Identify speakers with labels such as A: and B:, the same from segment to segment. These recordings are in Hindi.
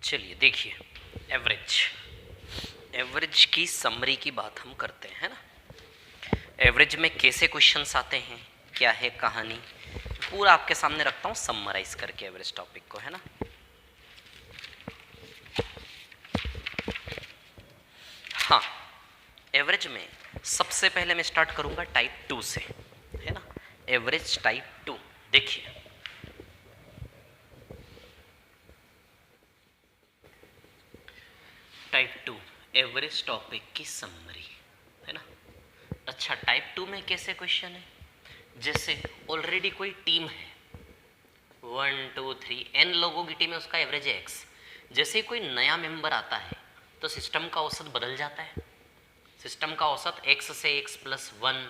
A: चलिए देखिए, एवरेज एवरेज की समरी की बात हम करते हैं ना। एवरेज में कैसे क्वेश्चंस आते हैं, क्या है कहानी, पूरा आपके सामने रखता हूँ समराइज करके एवरेज टॉपिक को, है ना। हाँ, एवरेज में सबसे पहले मैं स्टार्ट करूंगा टाइप 2 से, है ना। एवरेज टाइप 2, देखिए टाइप 2 एवरेज टॉपिक की समरी, है ना। अच्छा, टाइप 2 में कैसे क्वेश्चन है, जैसे ऑलरेडी कोई टीम है 1 2 3 n लोगों की टीम है, उसका एवरेज है x। जैसे ही कोई नया मेंबर आता है तो सिस्टम का औसत बदल जाता है। सिस्टम का औसत x से x+1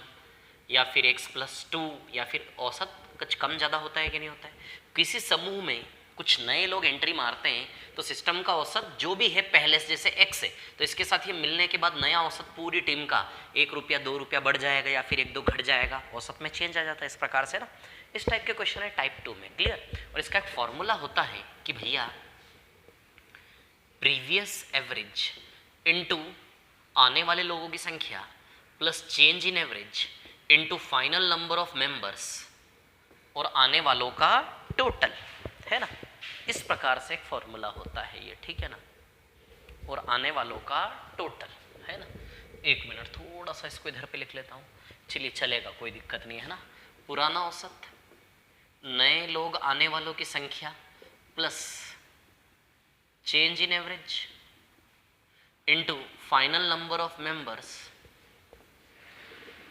A: या फिर x+2 या फिर औसत कुछ कम ज़्यादा होता है कि नहीं होता है। किसी समूह में कुछ नए लोग एंट्री मारते हैं तो सिस्टम का औसत जो भी है पहले से, जैसे x है तो इसके साथ ये मिलने के बाद नया औसत पूरी टीम का 1 रुपया 2 रुपया बढ़ जाएगा या फिर 1 2 घट जाएगा, औसत में चेंज आ जाता है इस प्रकार से ना। इस टाइप के क्वेश्चन है टाइप 2 में, क्लियर। और इसका एक फॉर्मूला होता है कि भैया प्रीवियस एवरेज इनटू आने वाले लोगों की संख्या plus change in average into final number of members और आने वालों का टोटल, है ना। इस प्रकार से एक फॉर्मूला होता है ये, ठीक है ना। और आने वालों का टोटल, है ना। एक मिनट, थोड़ा सा इसको इधर पे लिख लेता हूँ, चलिए चलेगा, कोई दिक्कत नहीं है ना। पुराना औसत, नए लोग आने वालों की संख्या plus change in average into final number of members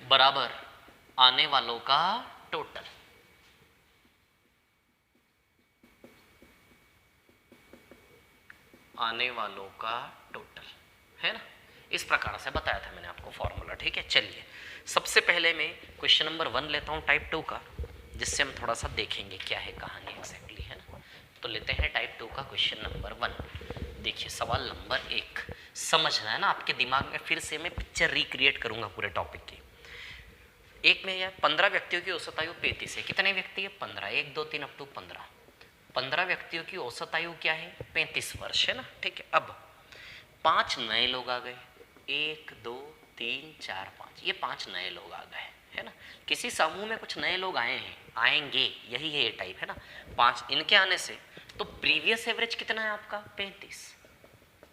A: बराबर आने वालों का टोटल। आने वालों का टोटल, है ना। इस प्रकार से बताया था मैंने आपको फॉर्मूला, ठीक है। चलिए सबसे पहले मैं क्वेश्चन नंबर 1 लेता हूँ टाइप 2 का, जिससे हम थोड़ा सा देखेंगे क्या है कहानी एग्जैक्टली, है ना। तो लेते हैं टाइप 2 का क्वेश्चन नंबर 1। देखिए सवाल नंबर 1 समझना है ना, आपके दिमाग में फिर से मैं पिक्चर रिक्रिएट करूंगा पूरे टॉपिक की। एक में यह 15 व्यक्तियों की औसत आयु 35 है। कितने व्यक्ति है? 15, 1 2 3 अप टू 15। 15 व्यक्तियों की औसत आयु क्या है? 35 वर्ष, है ना, ठीक है। अब 5 नए लोग आ गए, 1 2 3 4 5, ये 5 नए लोग आ गए, है ना। किसी समूह में कुछ नए लोग आए हैं, आएंगे, यही है ये टाइप, है ना। 5 इनके आने से तो प्रीवियस एवरेज कितना है आपका? 35।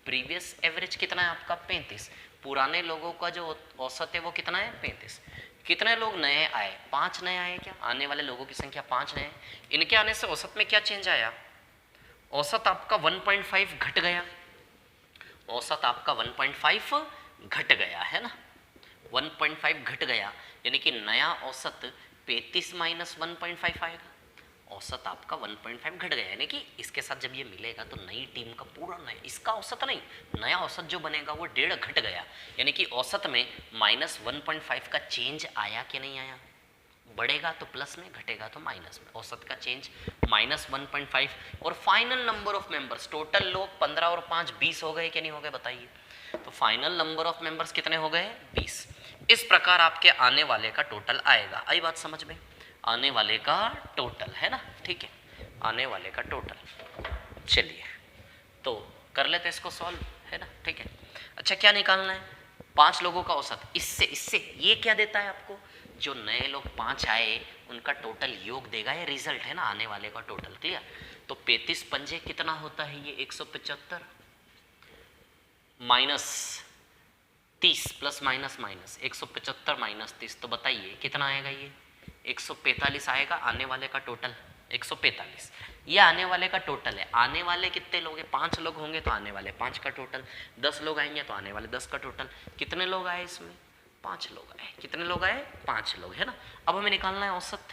A: प्रीवियस एवरेज कितना है आपका? 35। पुराने लोगों का जो औसत है वो कितना है? 35। कितने लोग नए आए? 5 नए आए। क्या आने वाले लोगों की संख्या 5 नए, इनके आने से औसत में क्या चेंज आया? औसत आपका 1.5 घट गया। औसत आपका 1.5 घट गया, है ना। 1.5 घट गया, यानी कि नया औसत 35 माइनस 1.5 आएगा। औसत आपका 1.5 घट गया, यानी कि इसके साथ जब ये मिलेगा तो नई टीम का पूरा नया, इसका औसत नहीं, नया औसत जो बनेगा वो 1.5 घट गया, यानी कि औसत में माइनस 1.5 का चेंज आया कि नहीं आया? बढ़ेगा तो प्लस में, घटेगा तो माइनस में। औसत का चेंज माइनस 1.5। और final number of members, total लोग 15 और 5 20 हो गए कि नहीं हो गए बताइए। तो फाइनल नंबर ऑफ मेंबर्स कितने हो गए? 20। इस प्रकार आपके आने वाले का टोटल आएगा। आई बात समझ में? आने वाले का टोटल, है ना, ठीक है। आने वाले का टोटल, चलिए तो कर लेते इसको सॉल्व, है ना, ठीक है। अच्छा क्या निकालना है? 5 लोगों का औसत, इससे ये क्या देता है आपको? जो नए लोग 5 आए उनका टोटल योग देगा, ये रिजल्ट है ना आने वाले का टोटल, क्लियर। तो 35 पंजे कितना होता है ये? 175 minus 30 plus minus minus 175 minus 30, तो बताइए कितना आएगा? ये 145 आएगा आने वाले का टोटल। 145 ये आने वाले का टोटल है। आने वाले कितने लोग हैं? 5 लोग होंगे तो आने वाले 5 का टोटल। 10 लोग आएंगे तो आने वाले 10 का टोटल। कितने लोग आए इसमें? 5 लोग आए। कितने लोग आए? 5 लोग, है ना। अब हमें निकालना है औसत,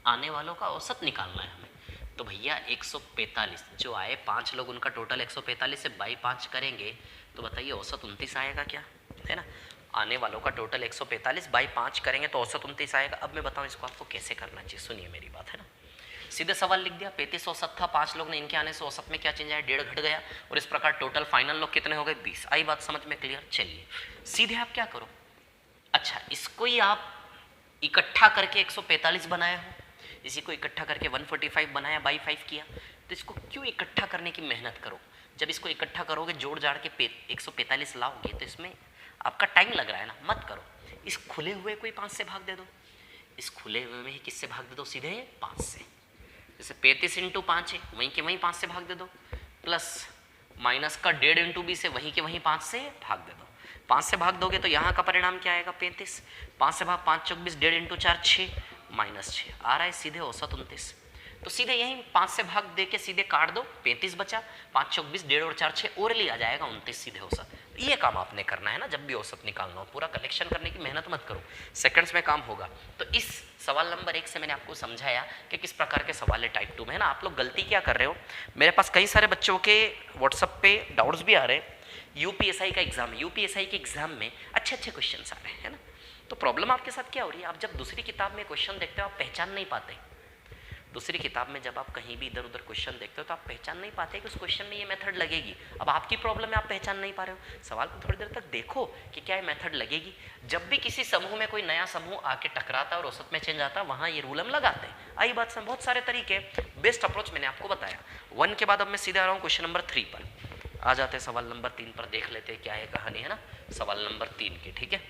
A: आने वालों का औसत निकालना है हमें। तो भैया 145 जो आए 5 लोग, उनका टोटल 145 से बाई 5 करेंगे तो बताइए औसत 29 आएगा क्या? है ना। आने वालों का टोटल 145 बाई 5 करेंगे तो औसत 29 आएगा। अब मैं बताऊं इसको आपको कैसे करना चाहिए, सुनिए मेरी बात, है ना। सीधे सवाल लिख दिया, 35 औसत था, 5 लोग ने, इनके आने से औसत में क्या चेंज आया? 1.5 घट गया। और इस प्रकार टोटल फाइनल लोग कितने हो गए? 20। आई बात समझ में? क्लियर। चलिए सीधे आप क्या करो, अच्छा इसको ही आप इकट्ठा करके 145 बनाया हो, इसी को इकट्ठा करके 145 बनाया, बाई 5 किया, तो तो इसको क्यों इकट्ठा करने की मेहनत करो। जब इसको इकट्ठा करोगे जोड़ जाड़ के 145 लाओगे तो इसमें आपका टाइम लग रहा है ना, मत करो। इस खुले हुए को ही 5 से भाग दे दो, इस खुले हुए में ही किससे भाग दे दो, सीधे 5 से। जैसे 35 इंटू 5 है, वहीं के वहीं 5 से भाग दे दो, प्लस माइनस का 1.5 इंटू 20 है, वहीं के वहीं 5 से भाग दे दो। 5 से भाग दोगे तो यहाँ का परिणाम क्या आएगा, 35। 5 से भाग 5 चौक 20, 1.5 इंटू 4 6, -6 आ रहा है सीधे औसत 29। तो सीधे यहीं 5 से भाग दे के सीधे काट दो, 35 बचा, 5 चौक 20, 1.5 और 4 6 और ले आ जाएगा 29 सीधे औसत। ये काम आपने करना है ना, जब भी औसत निकालना हो, पूरा कलेक्शन करने की मेहनत मत करो, सेकंड्स में काम होगा। तो इस सवाल नंबर 1 से मैंने आपको समझाया कि किस प्रकार के सवाल है टाइप 2 में, है ना। आप लोग गलती क्या कर रहे हो, मेरे पास कई सारे बच्चों के व्हाट्सएप पे डाउट्स भी आ रहे हैं। यूपीएसआई का एग्जाम है, यूपीएसआई के एग्जाम में अच्छे अच्छे क्वेश्चन आ रहे हैं, है ना। तो प्रॉब्लम आपके साथ क्या हो रही है, आप जब दूसरी किताब में क्वेश्चन देखते हो आप पहचान नहीं पाते। दूसरी किताब में जब आप कहीं भी इधर उधर क्वेश्चन देखते हो तो आप पहचान नहीं पाते कि उस क्वेश्चन में ये मेथड लगेगी। अब आपकी प्रॉब्लम है, आप पहचान नहीं पा रहे हो। सवाल को थोड़ी देर तक देखो कि क्या ये मेथड लगेगी। जब भी किसी समूह में कोई नया समूह आके टकराता है और औसत में चेंज आता है, वहाँ ये रूल हम लगाते हैं। आई बात समझ, बहुत सारे तरीके, बेस्ट अप्रोच मैंने आपको बताया। 1 के बाद अब मैं सीधे आ रहा हूँ क्वेश्चन नंबर 3 पर। आ जाते हैं सवाल नंबर 3 पर, देख लेते हैं क्या है कहानी, है ना। सवाल नंबर 3 की, ठीक है,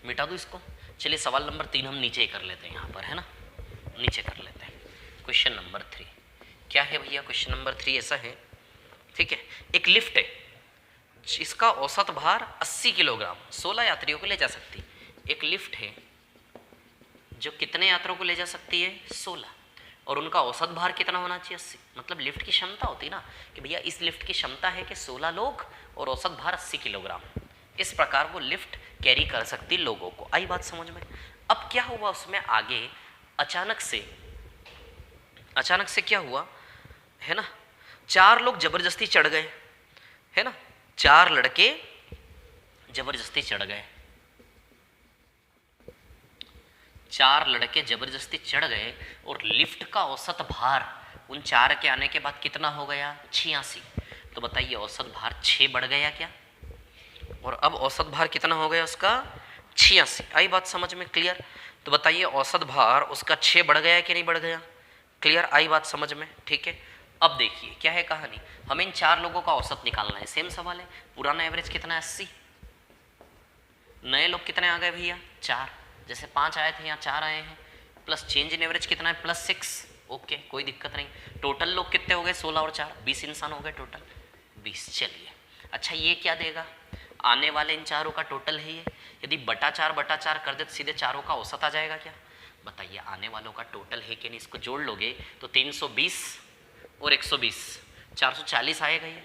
A: मिटा दो इसको। चलिए सवाल नंबर 3 हम नीचे ही कर लेते हैं यहाँ पर, है ना, नीचे कर लेते हैं। क्वेश्चन नंबर 3 क्या है भैया, क्वेश्चन नंबर 3 ऐसा है, ठीक है, एक लिफ्ट है जिसका औसत भार 80 किलोग्राम 16 यात्रियों को ले जा सकती है। एक लिफ्ट है जो कितने यात्रियों को ले जा सकती है, 16, और उनका औसत भार कितना होना चाहिए, 80। मतलब लिफ्ट की क्षमता होती ना कि भैया इस लिफ्ट की क्षमता है कि 16 लोग और औसत भार 80 किलोग्राम। इस प्रकार वो लिफ्ट कैरी कर सकती लोगों को। आई बात समझ में। अब क्या हुआ उसमें आगे, अचानक से क्या हुआ, है ना, 4 लोग जबरदस्ती चढ़ गए, है ना, 4 लड़के जबरदस्ती चढ़ गए, 4 लड़के जबरदस्ती चढ़ गए और लिफ्ट का औसत भार उन 4 के आने के बाद कितना हो गया, 86। तो बताइए औसत भार 6 बढ़ गया क्या, और अब औसत भार कितना हो गया उसका, 86। आई बात समझ में, क्लियर। तो बताइए औसत भार उसका 6 बढ़ गया कि नहीं बढ़ गया, क्लियर। आई बात समझ में, ठीक है। अब देखिए क्या है कहानी, हमें इन 4 लोगों का औसत निकालना है। सेम सवाल है, पुराना एवरेज कितना है, 80, नए लोग कितने आ गए भैया, 4, जैसे 5 आए थे यहाँ 4 आए हैं, प्लस चेंज इन एवरेज कितना है, +6। ओके, कोई दिक्कत नहीं। टोटल लोग कितने हो गए, 16 और 4 20 इंसान हो गए टोटल, 20। चलिए अच्छा, ये क्या देगा, आने वाले इन चारों का टोटल है ये। यदि बटा 4 कर दे तो सीधे चारों का औसत आ जाएगा क्या। बताइए आने वालों का टोटल है कि नहीं, इसको जोड़ लोगे तो 320 और 120 440 आएगा ये।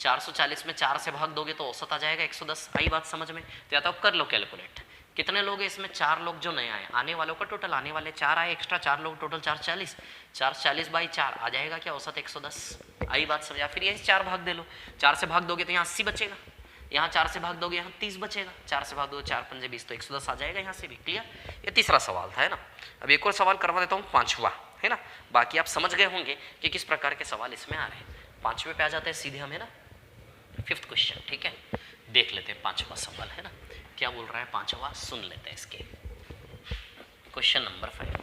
A: 440 में 4 से भाग दोगे तो औसत आ जाएगा 110। आई बात समझ में। तो या तो आप कर लो कैलकुलेट, कितने लोग हैं इसमें, 4 लोग जो नए आए, आने वालों का टोटल, आने वाले 4 आए एक्स्ट्रा, 4 लोग टोटल 440, 440 बाई 4 आ जाएगा क्या, औसत 110। आई बात समझा। फिर यही 4 भाग दे लो, 4 से भाग दोगे तो यहाँ 80 बचेगा, यहाँ 4 से भाग दोगे यहाँ 30 बचेगा, 4 से भाग दोगे 4 पंजे 20 तो 110 आ जाएगा यहाँ से भी। क्लियर। ये तीसरा सवाल था, है ना। अब एक और सवाल करवा देता हूँ, 5वां, है ना। बाकी आप समझ गए होंगे कि किस प्रकार के सवाल इसमें आ रहे हैं। 5वें पे आ जाते हैं सीधे हम, है ना, 5th क्वेश्चन, ठीक है। देख लेते हैं 5वां सवाल, है ना, क्या बोल रहा है 5वां, सुन लेते हैं इसके। क्वेश्चन नंबर 5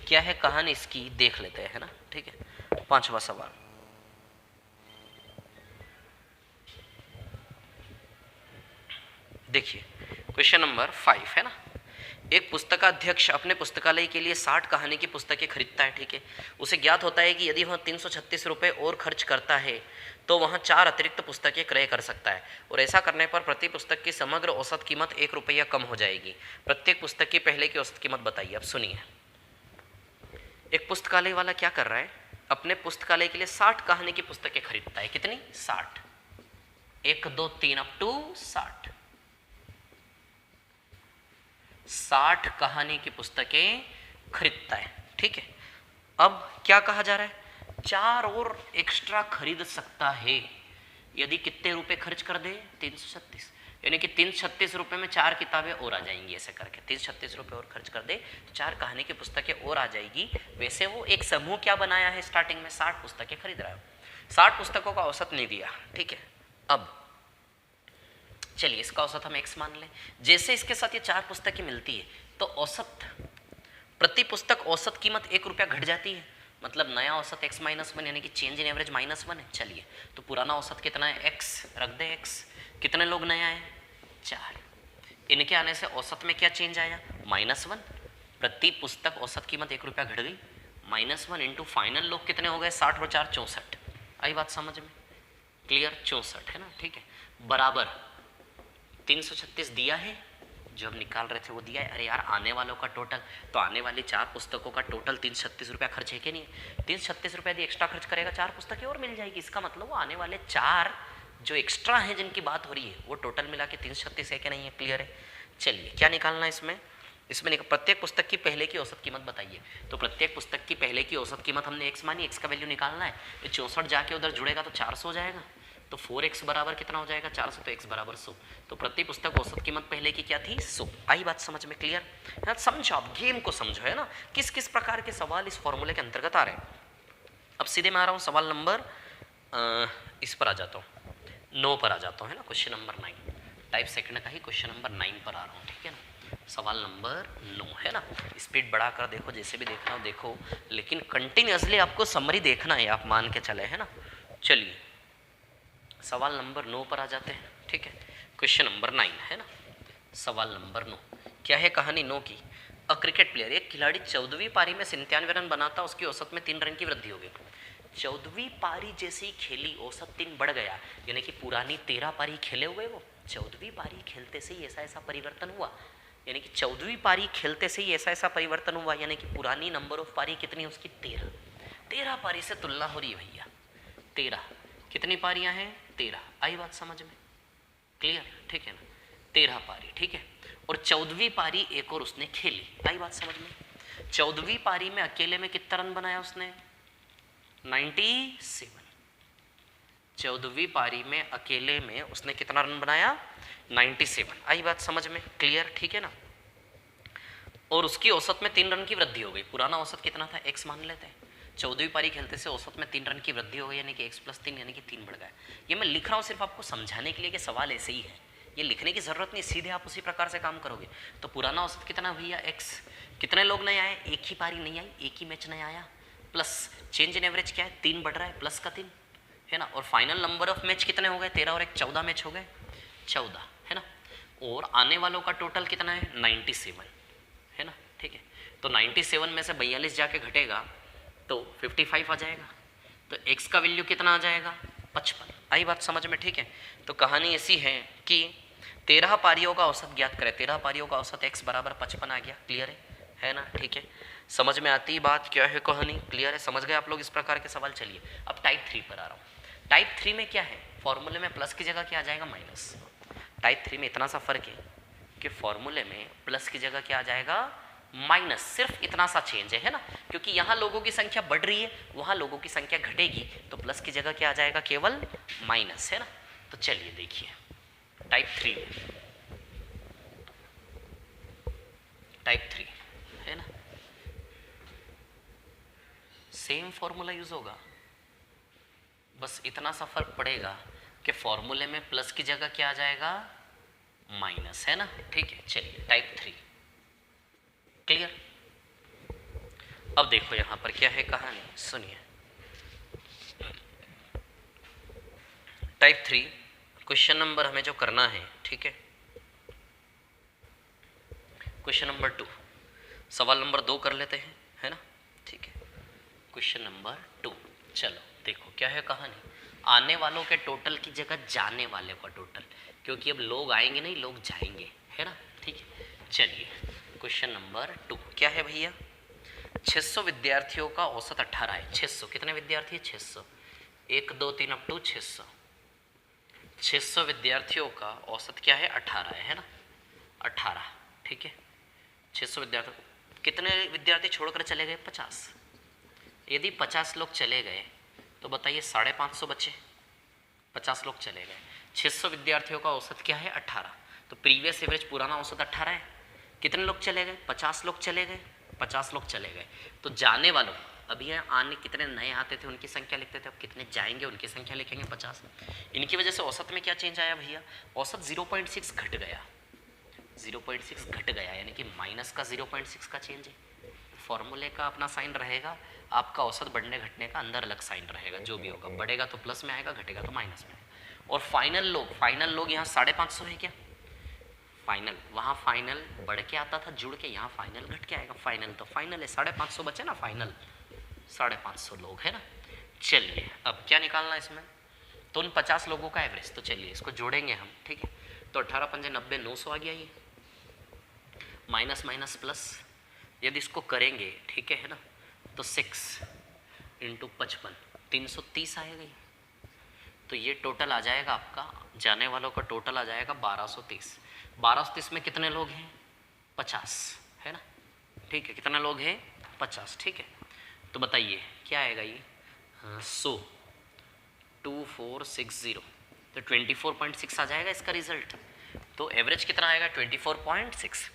A: क्या है कहानी इसकी, देख लेते हैं, है ना, ठीक है। 5वां सवाल, देखिए क्वेश्चन नंबर 5 है ना। एक पुस्तकाध्यक्ष अपने पुस्तकालय के लिए 60 कहानी की पुस्तकें खरीदता है, ठीक है। उसे ज्ञात होता है कि यदि वह 336 रुपये और खर्च करता है तो वह 4 अतिरिक्त पुस्तकें क्रय कर सकता है, और ऐसा करने पर प्रति पुस्तक की समग्र औसत कीमत 1 रुपया कम हो जाएगी। प्रत्येक पुस्तक की पहले की औसत कीमत बताइए। अब सुनिए, एक पुस्तकालय वाला क्या कर रहा है, अपने पुस्तकालय के लिए 60 कहानी की पुस्तकें खरीदता है। कितनी, 60, 1 2 3 अप टू 60 कहानी की पुस्तकें खरीदता है, ठीक है। अब क्या कहा जा रहा है, 4 और एक्स्ट्रा खरीद सकता है यदि कितने रुपए खर्च कर दे, 336, यानी कि 336 रुपये में 4 किताबें और आ जाएंगी। ऐसे करके 336 रुपये और खर्च कर दे तो 4 कहानी की पुस्तकें और आ जाएगी। वैसे वो एक समूह क्या बनाया है, स्टार्टिंग में 60 पुस्तकें खरीद रहा है, 60 पुस्तकों का औसत नहीं दिया, ठीक है। अब चलिए इसका औसत हम x मान लें। जैसे इसके साथ ये 4 पुस्तकें मिलती है तो औसत प्रति पुस्तक औसत कीमत 1 रुपया घट जाती है, मतलब नया औसत x -1 यानी कि चेंज इन एवरेज -1 है। चलिए, तो पुराना औसत कितना है, x रख दे x। कितने लोग नए आए, 4। इनके आने से औसत में क्या चेंज आया, -1। प्रति पुस्तक औसत कीमत 1 रुपया घट गई, -1 इंटू फाइनल लोग कितने हो गए, 60 और 4 64। आई बात समझ में, क्लियर, 64 है ना, ठीक है, बराबर 336 दिया है, जो हम निकाल रहे थे वो दिया है। अरे यार, आने वालों का टोटल, तो आने वाली 4 पुस्तकों का टोटल 336 रुपया खर्च है कि नहीं, 336 रुपया यदि एक्स्ट्रा खर्च करेगा 4 पुस्तकें और मिल जाएगी। इसका मतलब वो आने वाले 4 जो एक्स्ट्रा हैं जिनकी बात हो रही है वो टोटल मिला के 336 है कि नहीं है, क्लियर है। चलिए, क्या निकालना है इसमें, प्रत्येक पुस्तक की पहले की औसत कीमत बताइए। तो प्रत्येक पुस्तक की पहले की औसत कीमत हमने x मानी, x का वैल्यू निकालना है। तो 64 जाके उधर जुड़ेगा तो 400 हो जाएगा, तो 4x बराबर कितना हो जाएगा, 400, तो x बराबर 100। तो प्रति पुस्तक औसत कीमत पहले की क्या थी, 100। आई बात समझ में, क्लियर है। समझो, आप गेम को समझो, है ना, किस किस प्रकार के सवाल इस फॉर्मूले के अंतर्गत आ रहे हैं। अब सीधे मैं आ रहा हूँ सवाल नंबर इस पर आ जाता हूँ, 9 पर आ जाता हूँ, है ना, क्वेश्चन नंबर 9, टाइप सेकंड का ही क्वेश्चन नंबर 9 पर आ रहा हूँ, ठीक है ना। सवाल नंबर 9 है ना, स्पीड बढ़ा कर देखो, जैसे भी देखना हो देखो, लेकिन कंटिन्यूसली आपको समरी देखना है, आप मान के चले, है ना। चलिए, सवाल नंबर 9 पर आ जाते हैं, ठीक है, क्वेश्चन नंबर 9 है ना। सवाल नंबर 9 क्या है, कहानी 9 की। अ क्रिकेट प्लेयर, एक खिलाड़ी 14वीं पारी में 97 रन बनाता, उसकी औसत में 3 रन की वृद्धि हो गई। 14वीं पारी जैसे ही खेली औसत 3 बढ़ गया, यानी कि पुरानी 13 पारी खेले हुए वो 14वीं पारी खेलते से ही ऐसा ऐसा परिवर्तन हुआ, यानी कि 14वीं पारी खेलते से ही ऐसा ऐसा परिवर्तन हुआ, यानी कि पुरानी नंबर ऑफ पारी कितनी, उसकी 13 पारी से तुलना हो रही है भैया, 13, कितनी पारियां हैं, 13। आई बात समझ में, क्लियर, ठीक है ना, 13 पारी, ठीक है। और 14वीं पारी एक और उसने खेली, आई बात समझ में। 14वीं पारी में अकेले में कितना रन बनाया उसने, 97। 14वीं पारी में अकेले में उसने कितना रन बनाया, 97। आई बात समझ में, क्लियर, ठीक है ना। और उसकी औसत में 3 रन की वृद्धि हो गई। पुराना औसत कितना था, x मान लेते हैं, 14वीं पारी खेलते से औसत में 3 रन की वृद्धि हो गई, यानी कि x + 3 यानी कि 3 बढ़ गया। ये मैं लिख रहा हूँ सिर्फ आपको समझाने के लिए कि सवाल ऐसे ही है, ये लिखने की जरूरत नहीं, सीधे आप उसी प्रकार से काम करोगे। तो पुराना औसत कितना भैया, x, कितने लोग नए आए, एक ही पारी नहीं आई, एक ही मैच नहीं आया, प्लस चेंज इन एवरेज क्या है, 3 बढ़ रहा है, प्लस का 3 है ना। और फाइनल नंबर ऑफ मैच कितने हो गए, 13 और 1 14 मैच हो गए, 14 है ना। और आने वालों का टोटल कितना है, 97 है ना, ठीक है। तो 97 में से 42 जाके घटेगा तो 55 आ जाएगा, तो x का वैल्यू कितना आ जाएगा, 55। आई बात समझ में, ठीक है। तो कहानी ऐसी है कि 13 पारियों का औसत ज्ञात करें, 13 पारियों का औसत x बराबर 55 आ गया, क्लियर है ना, ठीक है। समझ में आती बात, क्या है कहानी, क्लियर है, समझ गए आप लोग इस प्रकार के सवाल। चलिए, अब टाइप 3 पर आ रहा हूँ। टाइप 3 में क्या है, फॉर्मूले में प्लस की जगह क्या आ जाएगा, माइनस। टाइप 3 में इतना सा फर्क है कि फॉर्मूले में प्लस की जगह क्या आ जाएगा, माइनस, सिर्फ इतना सा चेंज है ना, क्योंकि यहाँ लोगों की संख्या बढ़ रही है, वहाँ लोगों की संख्या घटेगी, तो प्लस की जगह क्या आ जाएगा, केवल माइनस, है ना। तो चलिए देखिए, टाइप 3 है ना, सेम फॉर्मूला यूज होगा, बस इतना सा फर्क पड़ेगा कि फॉर्मूले में प्लस की जगह क्या आ जाएगा, माइनस, है ना, ठीक है। चलिए, टाइप 3 क्लियर। अब देखो यहां पर क्या है कहानी, सुनिए। टाइप 3 क्वेश्चन नंबर हमें जो करना है, ठीक है, क्वेश्चन नंबर 2, सवाल नंबर 2 कर लेते हैं, है ना, ठीक है। क्वेश्चन नंबर 2, चलो देखो क्या है कहानी। आने वालों के टोटल की जगह जाने वाले का टोटल, क्योंकि अब लोग आएंगे नहीं, लोग जाएंगे, है ना, ठीक है। चलिए, क्वेश्चन नंबर 2 क्या है भैया, 600 विद्यार्थियों का औसत 18 है। 600 कितने विद्यार्थी है, 600, 1 2 3 अप टू 600। 600 विद्यार्थियों का औसत क्या है, 18 है ना, 18, ठीक है। 600 विद्यार्थी, कितने विद्यार्थी छोड़कर चले गए, 50। यदि 50 लोग चले गए तो बताइए 550 बचे, 50 लोग चले गए, 600 विद्यार्थियों का औसत क्या है, 18। तो प्रीवियस एवरेज पुराना औसत 18 है, कितने लोग चले गए, 50 लोग चले गए, 50 लोग चले गए। तो जाने वालों, अभी यहाँ आने कितने नए आते थे उनकी संख्या लिखते थे, अब कितने जाएंगे उनकी संख्या लिखेंगे, 50। इनकी वजह से औसत में क्या चेंज आया भैया, औसत 0.6 घट गया, 0.6 घट गया, यानी कि माइनस का 0.6 का चेंज है, फॉर्मूले का अपना साइन रहेगा, आपका औसत बढ़ने घटने का अंदर अलग साइन रहेगा, जो भी होगा, बढ़ेगा तो प्लस में आएगा, घटेगा तो माइनस में आएगा। और फाइनल लोग यहाँ 550 है क्या, फाइनल, वहाँ फाइनल बढ़ के आता था जुड़ के, यहाँ फाइनल घट के आएगा, फाइनल तो फाइनल है, 550 बचे ना, फाइनल 550 लोग है ना। चलिए अब क्या निकालना इसमें, तो उन 50 लोगों का एवरेज, तो चलिए इसको जोड़ेंगे हम, ठीक है। तो 18 पंजे 90, 900 आ गया ये, माइनस माइनस प्लस, यदि इसको करेंगे ठीक है ना, तो 6 इंटू 55 330 आएगा ये। तो ये टोटल आ जाएगा आपका, जाने वालों का टोटल आ जाएगा 1230। 1230 में कितने लोग हैं, 50 है ना, ठीक है, कितने लोग हैं, 50, ठीक है। तो बताइए क्या आएगा ये, 100 2460, तो 24.6 आ जाएगा इसका रिजल्ट। तो एवरेज कितना आएगा, 24.6।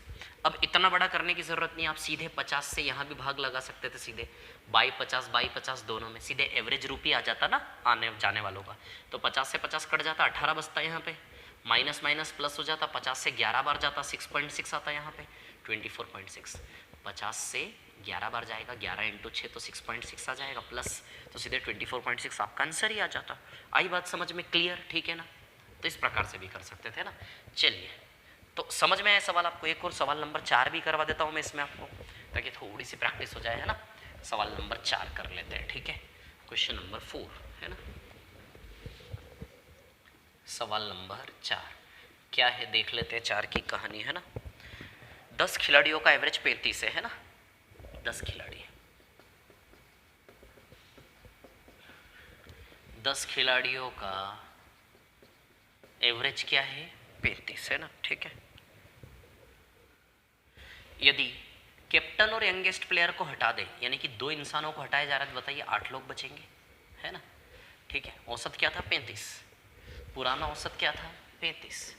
A: अब इतना बड़ा करने की ज़रूरत नहीं, आप सीधे 50 से यहाँ भी भाग लगा सकते थे, सीधे बाई 50 दोनों में सीधे एवरेज रूपी आ जाता ना आने जाने वालों का। तो 50 से 50 कट जाता, 18 बचता यहाँ पे, माइनस माइनस प्लस हो जाता, 50 से 11 बार जाता, 6.6 आता यहाँ पे, 24.6। 50 से 11 बार जाएगा, 11 इंटू 6 तो 6.6 आ जाएगा प्लस, तो सीधे 24.6 आपका आंसर ही आ जाता। आई बात समझ में क्लियर, ठीक है ना। तो इस प्रकार से भी कर सकते थे ना। चलिए तो समझ में आया सवाल आपको, एक और सवाल नंबर 4 भी करवा देता हूँ मैं इसमें आपको, ताकि थोड़ी सी प्रैक्टिस हो जाए है ना। सवाल नंबर 4 कर लेते हैं, ठीक है। क्वेश्चन नंबर 4 है ना, सवाल नंबर 4 क्या है देख लेते हैं। 4 की कहानी है ना, 10 खिलाड़ियों का एवरेज 35 है ना, 10 खिलाड़ी, 10 खिलाड़ियों का एवरेज क्या है, 35 है ना, ठीक है। यदि कैप्टन और यंगेस्ट प्लेयर को हटा दे, यानी कि 2 इंसानों को हटाया जा रहा है, तो बताइए 8 लोग बचेंगे है ना, ठीक है। औसत क्या था, 35, पुराना औसत क्या था, 35।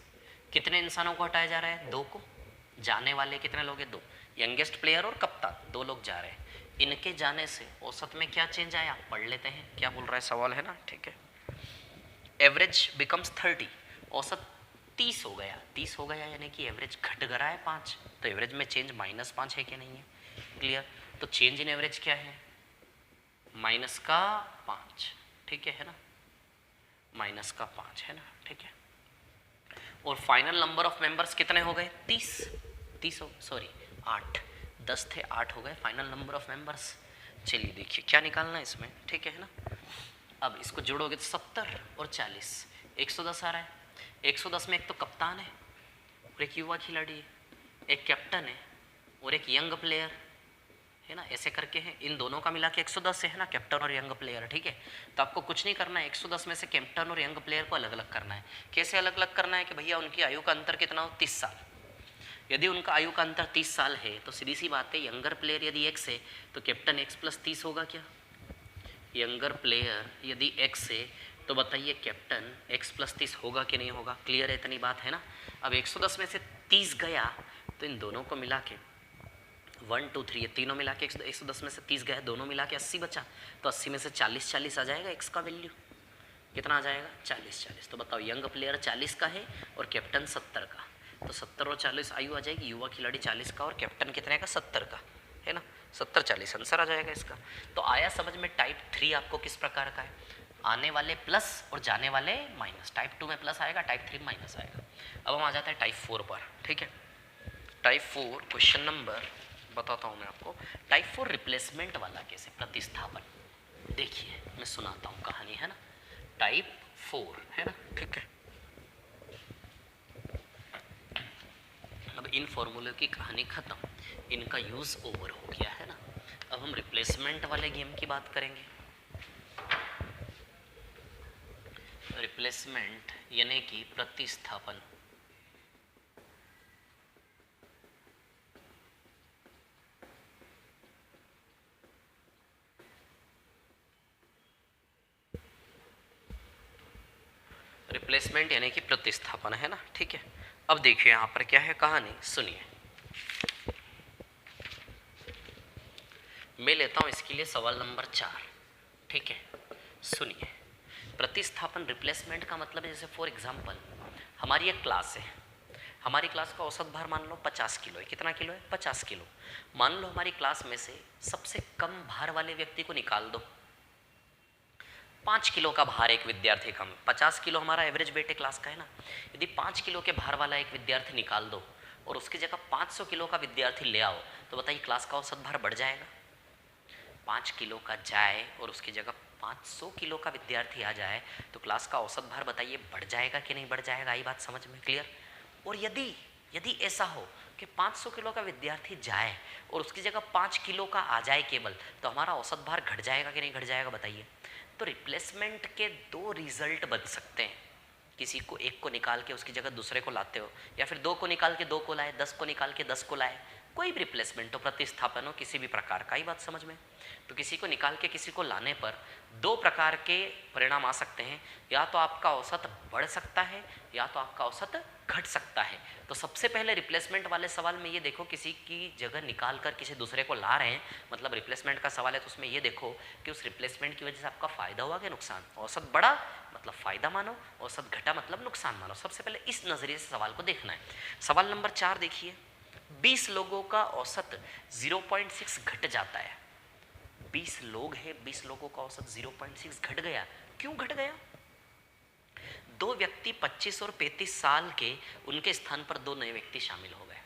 A: कितने इंसानों को हटाया जा रहा है, 2 को। जाने वाले कितने लोग हैं, 2, यंगेस्ट प्लेयर और कप्तान 2 लोग जा रहे हैं। इनके जाने से औसत में क्या चेंज आया, पढ़ लेते हैं क्या बोल रहा है सवाल है ना, ठीक है। एवरेज बिकम्स 30, औसत 30 हो गया, 30 हो गया, यानी कि एवरेज घट गया है 5, तो एवरेज में चेंज -5 है कि नहीं है, क्लियर। तो चेंज इन एवरेज क्या है, -5, ठीक है ना, -5 है ना, ठीक है। और फाइनल नंबर ऑफ मेंबर्स कितने हो गए, 30 हो, सॉरी 8, 10 थे 8 हो गए फाइनल नंबर ऑफ मेंबर्स। चलिए देखिए क्या निकालना है इसमें, ठीक है ना। अब इसको जोड़ोगे तो 70 और 40, 110 आ रहा है। 110 में एक तो कप्तान है और एक युवा खिलाड़ी है, एक कैप्टन है और एक यंग प्लेयर है ना, ऐसे करके है, इन दोनों का मिला के 110 है ना, कैप्टन और यंग प्लेयर, ठीक है। तो आपको कुछ नहीं करना है, 110 में से कैप्टन और यंग प्लेयर को अलग अलग करना है। कैसे अलग अलग करना है कि भैया उनकी आयु का अंतर कितना हो, 30 साल। यदि उनका आयु का अंतर 30 साल है तो सीधी सी बात है, यंगर प्लेयर यदि x है तो कैप्टन x + 30 होगा क्या, यंगर प्लेयर यदि x है तो बताइए कैप्टन x + 30 होगा कि नहीं होगा, क्लियर है इतनी बात है ना। अब 110 में से 30 गया तो इन दोनों को मिला के 1 2 3 ये तीनों मिला के 110 में से 30 गया, दोनों मिला के 80 बचा, तो 80 में से 40 आ जाएगा, x का वैल्यू कितना आ जाएगा, 40। तो बताओ यंग प्लेयर 40 का है और कैप्टन 70 का, तो 70 और 40 आयु आ जाएगी, युवा खिलाड़ी 40 का और कैप्टन कितने का, 70 का है ना, 70 40 आंसर आ जाएगा इसका। तो आया समझ में। टाइप 3 आपको किस प्रकार का है, आने वाले प्लस और जाने वाले माइनस। टाइप 2 में प्लस आएगा, टाइप 3 माइनस आएगा। अब हम आ जाते हैं टाइप 4 पर, ठीक है। टाइप 4 क्वेश्चन नंबर बताता हूँ मैं आपको। टाइप 4 रिप्लेसमेंट वाला कैसे, प्रतिस्थापन। देखिए मैं सुनाता हूँ कहानी है ना। टाइप 4 है ना, ठीक है। अब इन फॉर्मूले की कहानी खत्म, इनका यूज़ ओवर हो गया है ना। अब हम रिप्लेसमेंट वाले गेम की बात करेंगे। रिप्लेसमेंट यानी कि प्रतिस्थापन। रिप्लेसमेंट यानी कि प्रतिस्थापन है ना, ठीक है। अब देखिए यहाँ पर क्या है कहानी, सुनिए। मैं लेता हूँ इसके लिए सवाल नंबर 4, ठीक है। सुनिए, प्रतिस्थापन रिप्लेसमेंट का मतलब है, जैसे फॉर एग्जांपल हमारी एक क्लास है, हमारी क्लास का औसत भार मान लो 50 किलो है। कितना किलो है? 50 किलो। मान लो हमारी क्लास में से सबसे कम भार वाले व्यक्ति को निकाल दो। 5 किलो का भार एक विद्यार्थी कम, 50 किलो हमारा एवरेज वेट क्लास का है ना। यदि 5 किलो के भार वाला एक विद्यार्थी निकाल दो और उसकी जगह 500 किलो का विद्यार्थी ले आओ, तो बताइए क्लास का औसत भार बढ़ जाएगा? 5 किलो का जाए और उसकी जगह 500 किलो का विद्यार्थी आ जाए तो क्लास का औसत भार बताइए बढ़ जाएगा कि नहीं बढ़ जाएगा? आई बात समझ में? क्लियर? और यदि यदि ऐसा हो कि 500 किलो का विद्यार्थी जाए और उसकी जगह 5 किलो का आ जाए केवल, तो हमारा औसत भार घट जाएगा कि नहीं घट जाएगा बताइए? तो रिप्लेसमेंट के दो रिजल्ट बन सकते हैं। किसी को एक को निकाल के उसकी जगह दूसरे को लाते हो, या फिर 2 को निकाल के 2 को लाए, 10 को निकाल के 10 को लाए, कोई भी रिप्लेसमेंट हो, प्रतिस्थापन हो किसी भी प्रकार का। ही बात समझ में? तो किसी को निकाल के किसी को लाने पर 2 प्रकार के परिणाम आ सकते हैं। या तो आपका औसत बढ़ सकता है या तो आपका औसत घट सकता है। तो सबसे पहले रिप्लेसमेंट वाले सवाल में ये देखो, किसी की जगह निकाल कर किसी दूसरे को ला रहे हैं, मतलब रिप्लेसमेंट का सवाल है, तो उसमें ये देखो कि उस रिप्लेसमेंट की वजह से आपका फायदा हुआ कि नुकसान। औसत बढ़ा मतलब फायदा मानो, औसत घटा मतलब नुकसान मानो। सबसे पहले इस नजरिए से सवाल को देखना है। सवाल नंबर 4 देखिए, 20 लोगों का औसत 0.6 घट जाता है। 20 लोग हैं, 20 लोगों का औसत 0.6 घट गया। क्यों घट गया? 2 व्यक्ति 25 और 35 साल के, उनके स्थान पर 2 नए व्यक्ति शामिल हो गए।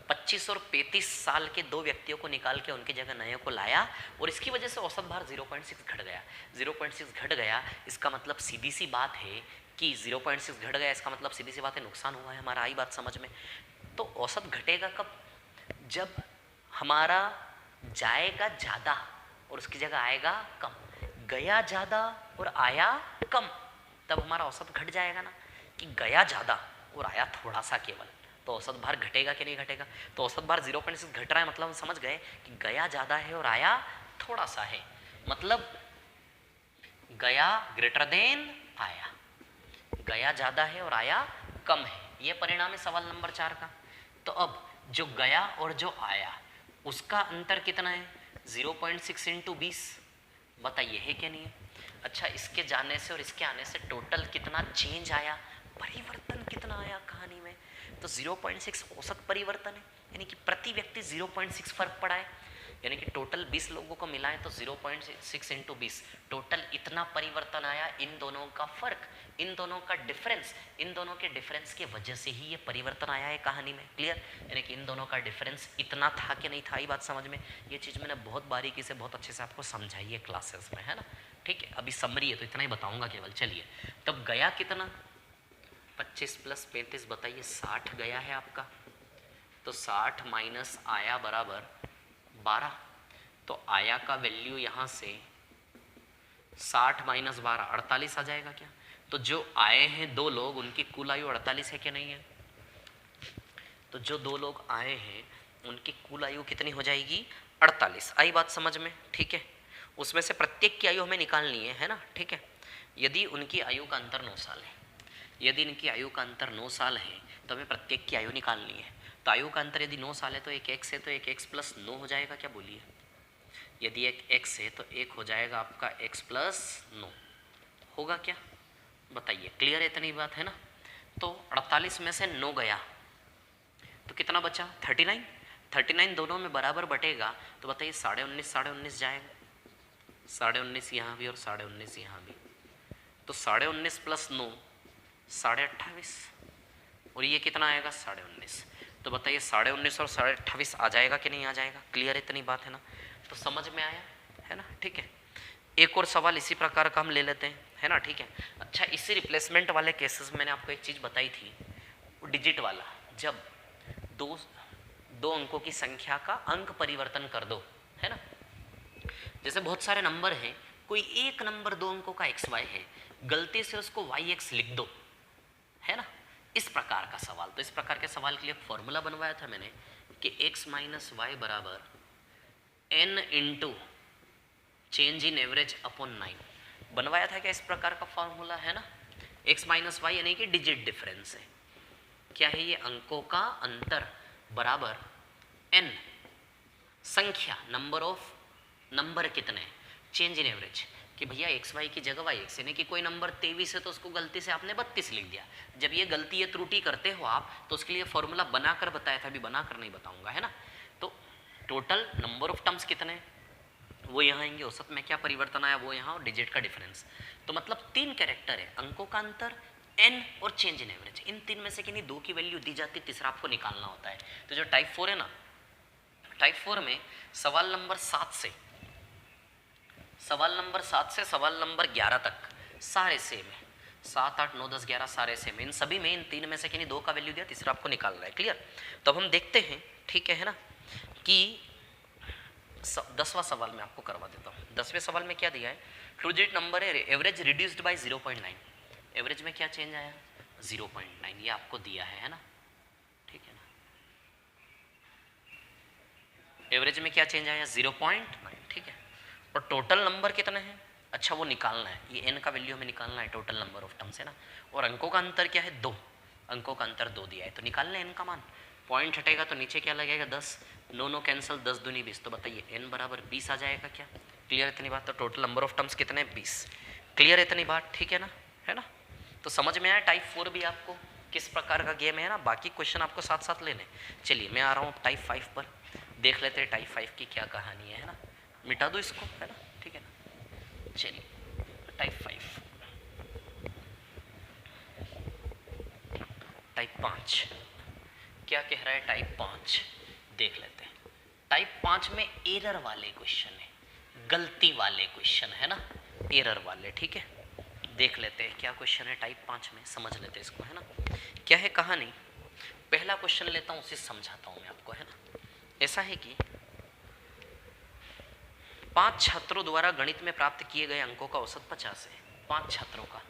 A: 25 और 35 साल के 2 व्यक्तियों को निकाल के उनकी जगह नए को लाया और इसकी वजह से औसत भार 0.6 घट गया। 0.6 घट गया, इसका मतलब सीधी सी बात है कि 0.6 घट गया, इसका मतलब सीधी सी बात है नुकसान हुआ है हमारा। आई बात समझ में? तो औसत घटेगा कब? जब हमारा जाएगा ज़्यादा और उसकी जगह आएगा कम। गया ज़्यादा और आया कम, तब हमारा औसत घट जाएगा ना। कि गया ज़्यादा और आया थोड़ा सा केवल, तो औसत भार घटेगा कि नहीं घटेगा? तो औसत भार 0.6 घट रहा है, मतलब हम समझ गए कि गया ज़्यादा है और आया थोड़ा सा है। मतलब गया ग्रेटर देन आया, गया ज़्यादा है और आया कम है। ये परिणाम है सवाल नंबर 4 का। तो अब जो गया और जो आया उसका अंतर कितना है? 0.6 इंटू 20, बताइए है क्या नहीं है? अच्छा, इसके जाने से और इसके आने से टोटल कितना चेंज आया, परिवर्तन कितना आया कहानी में? तो 0.6 औसत परिवर्तन है, यानी कि प्रति व्यक्ति 0.6 फर्क पड़ा है। यानी कि टोटल 20 लोगों को मिला है तो 0.6 इंटू 20, टोटल इतना परिवर्तन आया। इन दोनों का फर्क, इन दोनों का डिफरेंस, इन दोनों के डिफरेंस की वजह से ही ये परिवर्तन आया है कहानी में। क्लियर? यानी कि इन दोनों का डिफरेंस इतना था कि नहीं था? ये बात समझ में? ये चीज़ मैंने बहुत बारीकी से बहुत अच्छे से आपको समझाई है क्लासेस में, है ना। ठीक है, अभी समरी है तो इतना ही बताऊंगा केवल। चलिए, तब गया कितना? 25 प्लस 35 बताइए, 60 गया है आपका। तो 60 माइनस आया बराबर 12। तो आया का वैल्यू यहाँ से 60 माइनस 12 48 आ जाएगा क्या? तो जो आए हैं 2 लोग, उनकी कुल आयु 48 है क्या नहीं है? तो जो 2 लोग आए हैं उनकी कुल आयु कितनी हो जाएगी? 48। आई बात समझ में? ठीक है, उसमें से प्रत्येक की आयु हमें निकालनी है ना। ठीक है, यदि उनकी आयु का अंतर 9 साल है, यदि इनकी आयु का अंतर 9 साल है तो हमें प्रत्येक की आयु निकालनी है। तो आयु का अंतर यदि 9 साल है तो एक x है, तो एक x प्लस 9 हो जाएगा क्या? बोलिए। यदि एक x है तो एक हो जाएगा आपका x प्लस 9, होगा क्या? बताइए। क्लियर है? इतनी बात है ना। तो 48 में से 9 गया तो कितना बचा? 39। 39 दोनों में बराबर बटेगा तो बताइए 19.5 जाएगा। 19.5 यहाँ भी और 19.5 यहाँ भी, तो 19.5 प्लस 9 28.5, और ये कितना आएगा? 19.5। तो बताइए 19.5 और 28.5 आ जाएगा कि नहीं आ जाएगा? क्लियर है? इतनी बात है ना। तो समझ में आया है ना। ठीक है, एक और सवाल इसी प्रकार का हम ले लेते हैं, है ना। ठीक है, अच्छा, इसी रिप्लेसमेंट वाले केसेस में मैंने आपको एक चीज़ बताई थी, वो डिजिट वाला। जब दो अंकों की संख्या का अंक परिवर्तन कर दो, है ना। जैसे बहुत सारे नंबर हैं, कोई एक नंबर 2 अंकों का XY है, गलती से उसको YX लिख दो, है ना। इस प्रकार का सवाल। तो इस प्रकार के सवाल के लिए फॉर्मूला बनवाया था मैंने कि x माइनस वाई बराबर n into change in average upon 9 बनवाया था क्या? इस प्रकार का फॉर्मूला है ना। x माइनस वाई यानी कि डिजिट डिफरेंस है। क्या है ये? अंकों का अंतर बराबर n संख्या, नंबर ऑफ, नंबर कितने, चेंज इन एवरेज। कि भैया एक्स वाई की जगह वाई एक्स, यानी कि कोई नंबर 23 है तो उसको गलती से आपने 32 लिख दिया। जब ये गलती ये त्रुटि करते हो आप तो उसके लिए फॉर्मूला बनाकर बताया था, अभी बनाकर नहीं बताऊंगा, है ना। तो टोटल नंबर ऑफ टर्म्स कितने हैं वो यहाँ आएंगे, औसत में क्या परिवर्तन आया वो यहाँ, और डिजिट का डिफरेंस। तो मतलब 3 कैरेक्टर है, अंकों का अंतर, एन और चेंज इन एवरेज। इन 3 में से किन्हीं 2 की वैल्यू दी जाती है, तीसरा आपको निकालना होता है। तो जो टाइप 4 है ना, टाइप 4 में सवाल नंबर 7 से सवाल नंबर 11 तक सारे सेम है। 7, 8, 9, 10, 11 सारे सेम है। इन सभी में इन 3 में से किन्हीं 2 का वैल्यू दिया, तीसरा आपको निकालना है। क्लियर। तो अब हम देखते हैं, ठीक है ना, कि 10वां सवाल मैं आपको करवा देता हूँ। 10वें सवाल में क्या दिया है, टू डिजिट नंबर है, एवरेज रिड्यूस्ड बाय 0.9। एवरेज में क्या चेंज आया, 0.9, ये आपको दिया है ना, ठीक है ना। एवरेज में क्या चेंज आया, 0.9, ठीक है। और टोटल नंबर कितने हैं, अच्छा वो निकालना है, ये एन का वैल्यू हमें निकालना है, टोटल नंबर ऑफ टर्म्स है ना। और अंकों का अंतर क्या है, 2 अंकों का अंतर 2 दिया है, तो निकालना है एन का मान। पॉइंट हटेगा तो नीचे क्या लगेगा, 10, 9 कैंसिल, 10 दूनी 20। तो बताइए एन बराबर 20 आ जाएगा क्या। क्लियर इतनी बात। तो टोटल नंबर ऑफ टर्म्स कितने, 20। क्लियर इतनी बात, ठीक है ना, है ना। तो समझ में आया टाइप 4 भी आपको किस प्रकार का गेम है ना। बाकी क्वेश्चन आपको साथ साथ लेने। चलिए मैं आ रहा हूँ टाइप 5 पर, देख लेते हैं टाइप 5 की क्या कहानी है ना। मिटा दो इसको, है ना, ठीक है ना। चलिए टाइप 5, टाइप 5 क्या कह रहा है, टाइप 5 देख लेते हैं। टाइप 5 में एरर वाले क्वेश्चन है, गलती वाले क्वेश्चन है ना, एरर वाले, ठीक है। देख लेते हैं क्या क्वेश्चन है टाइप 5 में, समझ लेते हैं इसको, है ना। क्या है कहानी, पहला क्वेश्चन लेता हूँ, उसे समझाता हूँ मैं आपको, है ना। ऐसा है कि 5 छात्रों द्वारा गणित में प्राप्त किए गए अंकों का औसत 50 है। 5 छात्रों का,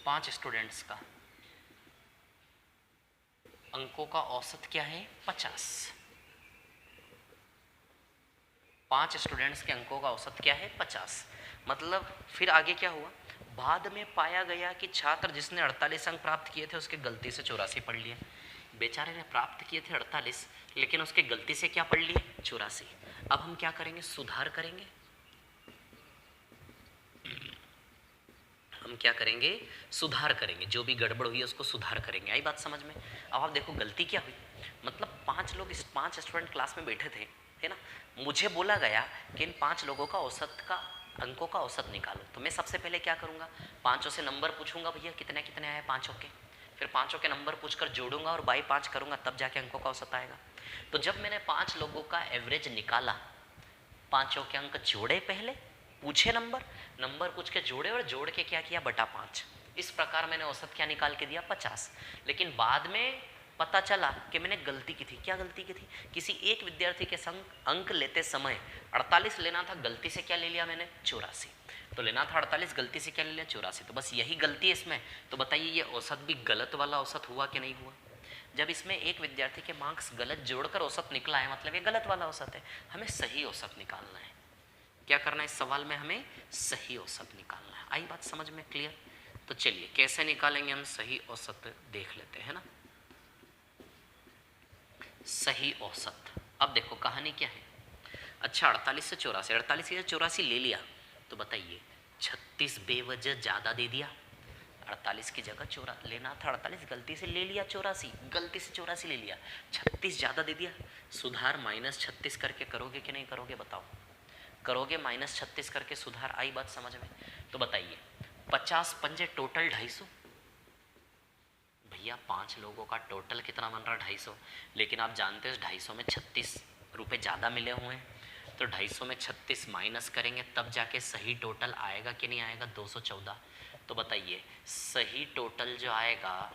A: 5 स्टूडेंट्स का अंकों का औसत क्या है, 50। 5 स्टूडेंट्स के अंकों का औसत क्या है, 50। मतलब फिर आगे क्या हुआ, बाद में पाया गया कि छात्र जिसने 48 अंक प्राप्त किए थे उसके गलती से 84 पढ़ लिए। बेचारे ने प्राप्त किए थे 48, लेकिन उसके गलती से क्या पढ़ लिए, 84। अब हम क्या करेंगे, सुधार करेंगे। हम क्या करेंगे, सुधार करेंगे, जो भी गड़बड़ हुई है उसको सुधार करेंगे। आई बात समझ में। अब आप देखो गलती क्या हुई, मतलब 5 लोग, 5 स्टूडेंट क्लास में बैठे थे, है ना। मुझे बोला गया कि इन 5 लोगों का औसत का अंकों का औसत निकालो। तो मैं सबसे पहले क्या करूँगा, 5 से नंबर पूछूंगा, भैया कितने कितने आए 5 के। फिर 5 के नंबर पूछकर जोड़ूंगा और बाई 5 करूँगा, तब जाके अंकों का औसत आएगा। तो जब मैंने 5 लोगों का एवरेज निकाला, 5 के अंक जोड़े, पहले पूछे नंबर पूछ के जोड़े और जोड़ के क्या किया, बटा 5। इस प्रकार मैंने औसत क्या निकाल के दिया, 50। लेकिन बाद में पता चला कि मैंने गलती की थी। क्या गलती की थी, किसी एक विद्यार्थी के संग अंक लेते समय 48 लेना था, गलती से क्या ले लिया मैंने, 84। तो लेना था 48, गलती से क्या ले लिया, 84। तो बस यही गलती है इसमें। तो बताइए ये औसत भी गलत वाला औसत हुआ कि नहीं हुआ। जब इसमें एक विद्यार्थी के मार्क्स गलत जोड़कर औसत निकला है, मतलब ये गलत वाला औसत है। हमें सही औसत निकालना है। क्या करना है इस सवाल में, हमें सही औसत निकालना है। आई बात समझ में, क्लियर। तो चलिए कैसे निकालेंगे हम सही औसत, देख लेते हैं ना। सही औसत, अब देखो कहानी क्या है। अच्छा 48 से 84, 48 से 84 ले लिया, तो बताइए 36 बेवजह ज़्यादा दे दिया। 48 की जगह 84 लेना था, 48 गलती से ले लिया, 84 गलती से 84 ले लिया, 36 ज़्यादा दे दिया। सुधार -36 करके करोगे कि नहीं करोगे, बताओ। करोगे -36 करके सुधार। आई बात समझ में। तो बताइए 50 पंजे टोटल 250। भैया 5 लोगों का टोटल कितना बन रहा, 250। लेकिन आप जानते हो 250 में 36 रुपये ज़्यादा मिले हुए हैं। तो 250 में 36 माइनस करेंगे तब जाके सही टोटल आएगा कि नहीं आएगा, 214। तो बताइए सही टोटल जो आएगा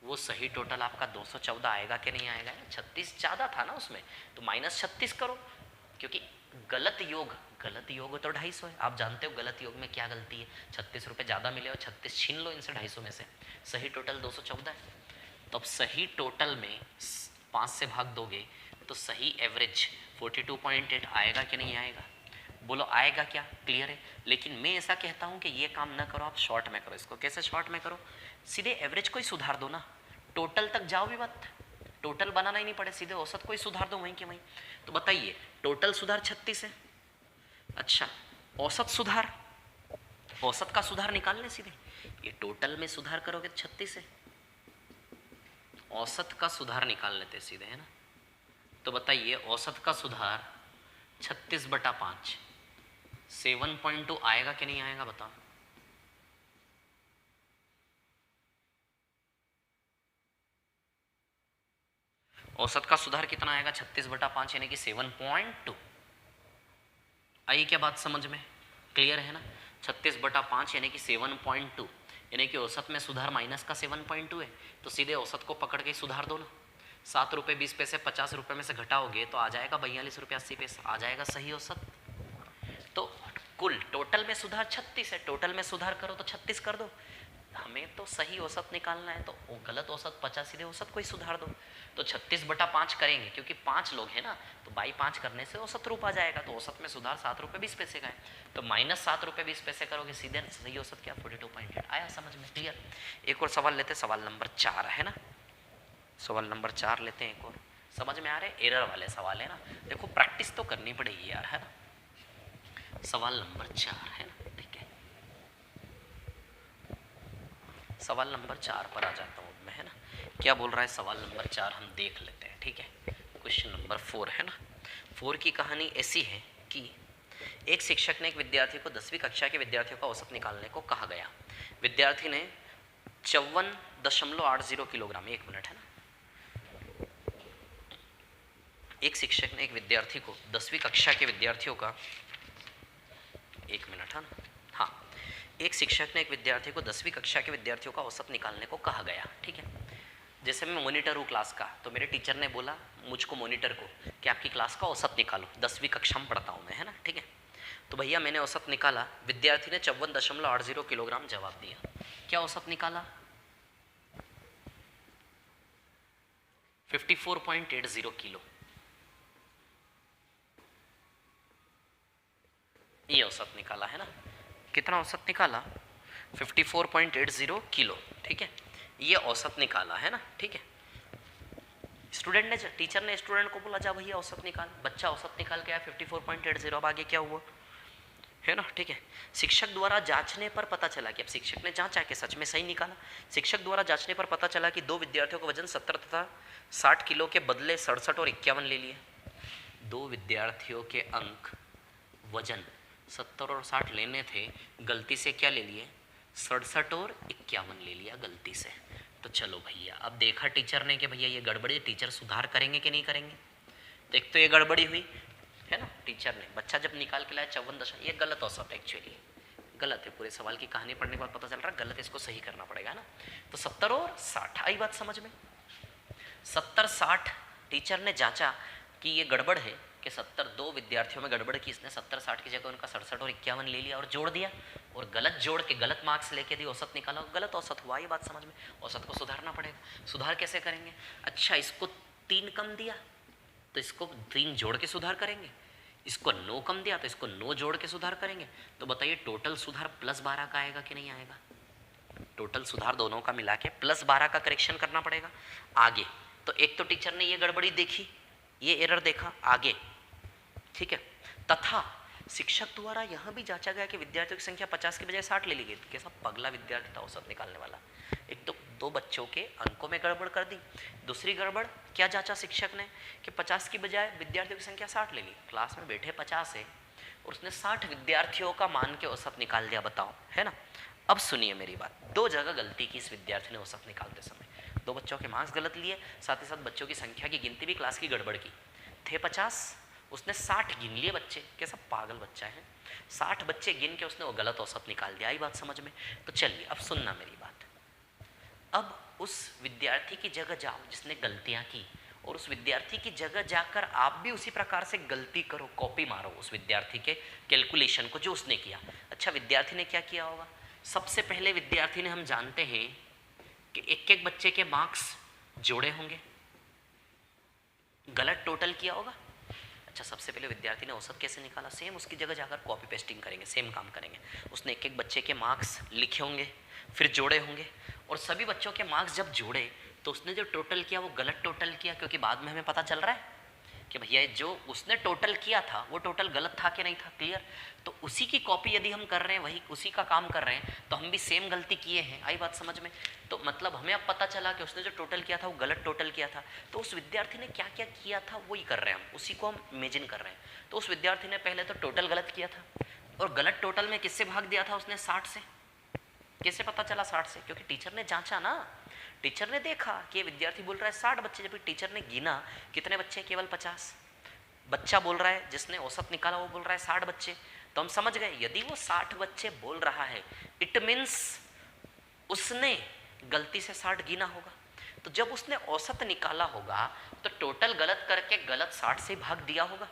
A: वो सही टोटल आपका 214 आएगा कि नहीं आएगा। 36 ज़्यादा था ना उसमें, तो -36 करो, क्योंकि गलत योग तो 250 है। आप जानते हो गलत योग में क्या गलती है, 36 रुपये ज़्यादा मिले और 36 छीन लो इनसे 250 में से, सही टोटल 214 है। तो अब सही टोटल में 5 से भाग दोगे तो सही एवरेज 42.8 आएगा कि नहीं आएगा, बोलो आएगा क्या, क्लियर है। लेकिन मैं ऐसा कहता हूँ कि ये काम ना करो, आप शॉर्ट में करो इसको। कैसे शॉर्ट में करो, सीधे एवरेज को ही सुधार दो ना, टोटल तक जाओ भी मत, टोटल बनाना ही नहीं पड़े, सीधे औसत को ही सुधार दो वहीं के वहीं। तो बताइए टोटल सुधार 36 है। अच्छा औसत सुधार, औसत का सुधार निकालने सीधे, ये टोटल में सुधार करोगे 36 है, औसत का सुधार निकाल लेते सीधे, है ना। तो बताइए औसत का सुधार 36/5 7.2 आएगा कि नहीं आएगा बताओ। औसत का सुधार कितना आएगा 36/5 यानी कि 7.2। आई क्या बात समझ में, क्लियर है ना। 36/5 यानी कि 7.2 यानी कि औसत में सुधार माइनस का 7.2 है, तो सीधे औसत को पकड़ के सुधार दो ना। 7 रुपये 20 पैसे 50 रुपये में से घटाओगे तो आ जाएगा 42 रुपये 80 पैसे, आ जाएगा सही औसत। तो कुल टोटल में सुधार 36 है, टोटल में सुधार करो तो 36 कर दो। हमें तो सही औसत निकालना है, तो गलत औसत 50 सीधे औसत को ही सुधार दो। तो 36/5 करेंगे क्योंकि 5 लोग हैं ना, तो बाई 5 करने से औसत रूप आ जाएगा। तो औसत में सुधार 7 रुपये 20 पैसे का है, तो -7 रुपये 20 पैसे करोगे सीधे सही औसत क्या 42.8 आया। समझ में क्लियर। एक और सवाल लेते, सवाल नंबर 4 है ना, सवाल नंबर 4 लेते हैं एक और। समझ में आ रहे, एरर वाले सवाल है ना, देखो प्रैक्टिस तो करनी पड़ेगी यार, है ना। सवाल नंबर 4 है ना, ठीक है। सवाल नंबर 4 पर आ जाता हूँ मैं, है ना। क्या बोल रहा है सवाल नंबर 4, हम देख लेते हैं, ठीक है। क्वेश्चन नंबर 4 है ना। 4 की कहानी ऐसी है कि एक शिक्षक ने एक विद्यार्थी को 10वीं कक्षा के विद्यार्थियों का औसत निकालने को कहा गया। विद्यार्थी ने 54.80 किलोग्राम, 1 मिनट है ना। एक शिक्षक ने एक विद्यार्थी को 10वीं कक्षा के विद्यार्थियों का, 1 मिनट है ना, हाँ, एक शिक्षक ने एक विद्यार्थी को 10वीं कक्षा के विद्यार्थियों का औसत निकालने को कहा गया, ठीक है। जैसे मैं मॉनिटर हूँ क्लास का, तो मेरे टीचर ने बोला मुझको मॉनिटर को कि आपकी क्लास का औसत निकालो, 10वीं कक्षा में पढ़ता हूँ मैं, है ना, ठीक है। तो भैया मैंने औसत निकाला, विद्यार्थी ने 54.80 किलोग्राम जवाब दिया। क्या औसत निकाला 54.80 किलो, ये औसत निकाला है ना। कितना औसत निकाला 54.80 किलो, ठीक है, ये औसत निकाला है ना, ठीक है। स्टूडेंट ने, टीचर ने स्टूडेंट को बोला जा भैया औसत निकाल, बच्चा औसत निकाल के आया 54.80। अब आगे क्या हुआ है ना, ठीक है। शिक्षक द्वारा जांचने पर पता चला कि, अब शिक्षक ने जांचा कि सच में सही निकाला। शिक्षक द्वारा जांचने पर पता चला कि 2 विद्यार्थियों का वजन 70 तथा 60 किलो के बदले 67 और 51 ले लिए। 2 विद्यार्थियों के अंक वजन 70 और 60 लेने थे, गलती से क्या ले लिए 67 और 51 ले लिया गलती से। तो चलो भैया, अब देखा टीचर ने कि भैया ये गड़बड़ी, टीचर सुधार करेंगे कि नहीं करेंगे। तो एक तो ये गड़बड़ी हुई है ना, टीचर ने, बच्चा जब निकाल के लाया 54, ये गलत औसत एक्चुअली गलत है। पूरे सवाल की कहानी पढ़ने के बाद पता चल रहा है गलत, इसको सही करना पड़ेगा ना। तो 70 और 60 आई बात समझ में। 70-60 टीचर ने जांचा कि ये गड़बड़ है, कि 70 2 विद्यार्थियों में गड़बड़ की, इसने 70-60 की जगह उनका 67 और 51 ले लिया और जोड़ दिया, और गलत जोड़ के गलत मार्क्स लेके दी, औसत निकाला, गलत औसत हुआ। ये बात समझ में। औसत को सुधारना पड़ेगा। सुधार कैसे करेंगे, अच्छा इसको 3 कम दिया तो इसको 3 जोड़ के सुधार करेंगे, इसको 9 कम दिया तो इसको 9 जोड़ के सुधार करेंगे। तो बताइए टोटल सुधार +12 का आएगा कि नहीं आएगा। टोटल सुधार दोनों का मिला के +12 का करेक्शन करना पड़ेगा। आगे तो एक तो टीचर ने ये गड़बड़ी देखी, ये एरर देखा, आगे ठीक है। तथा शिक्षक द्वारा यह भी जांचा गया कि विद्यार्थियों की संख्या 50 की बजाय 60 ले ली गई। कैसा पगला विद्यार्थी था औसत निकालने वाला। एक तो 2 बच्चों के अंकों में गड़बड़ कर दी, दूसरी गड़बड़ क्या जांचा शिक्षक ने कि 50 की बजाय विद्यार्थियों की संख्या 60 ले ली। क्लास में बैठे 50 है और उसने 60 विद्यार्थियों का मान के औसत निकाल दिया, बताओ, है ना। अब सुनिए मेरी बात, 2 जगह गलती की इस विद्यार्थी ने औसत निकालते समय। 2 बच्चों के मार्क्स गलत लिए, साथ ही साथ बच्चों की संख्या की गिनती भी क्लास की गड़बड़ की। थे 50, उसने 60 गिन लिए बच्चे, कैसा पागल बच्चा है। 60 बच्चे गिन के उसने वो गलत औसत निकाल दिया। आई बात समझ में। तो चलिए अब सुनना मेरी बात। अब उस विद्यार्थी की जगह जाओ जिसने गलतियां की, और उस विद्यार्थी की जगह जाकर आप भी उसी प्रकार से गलती करो, कॉपी मारो उस विद्यार्थी के कैलकुलेशन को जो उसने किया। अच्छा विद्यार्थी ने क्या किया होगा, सबसे पहले विद्यार्थी ने, हम जानते हैं कि एक एक बच्चे के मार्क्स जोड़े होंगे, गलत टोटल किया होगा। अच्छा सबसे पहले विद्यार्थी ने औसत कैसे निकाला, सेम उसकी जगह जाकर कॉपी पेस्टिंग करेंगे, सेम काम करेंगे। उसने एक एक बच्चे के मार्क्स लिखे होंगे, फिर जोड़े होंगे, और सभी बच्चों के मार्क्स जब जोड़े तो उसने जो टोटल किया वो गलत टोटल किया, क्योंकि बाद में हमें पता चल रहा है कि भैया जो उसने टोटल किया था वो टोटल गलत था कि नहीं था। क्लियर। तो उसी की कॉपी यदि हम कर रहे हैं, वही उसी का काम कर रहे हैं, तो हम भी सेम गलती किए हैं। आई बात समझ में। तो मतलब हमें अब पता चला कि उसने जो टोटल किया था वो गलत टोटल किया था। तो उस विद्यार्थी ने क्या क्या किया था वही कर रहे हैं हम, उसी को हम इमेजिन कर रहे हैं। तो उस विद्यार्थी ने पहले तो टोटल गलत किया था, और गलत टोटल में किससे भाग दिया था उसने? 60 से। कैसे पता चला 60 से? क्योंकि टीचर ने जांचा ना, टीचर ने देखा कि ये विद्यार्थी बोल रहा है 60 बच्चे, जबकि टीचर ने गिना कितने बच्चे? केवल 50। बच्चा बोल रहा है, जिसने औसत निकाला वो बोल रहा है 60 बच्चे। तो हम समझ गए यदि वो 60 बच्चे बोल रहा है, इट मीन्स उसने गलती से 60 गिना होगा। तो जब उसने औसत निकाला होगा तो टोटल गलत करके गलत 60 से भाग दिया होगा।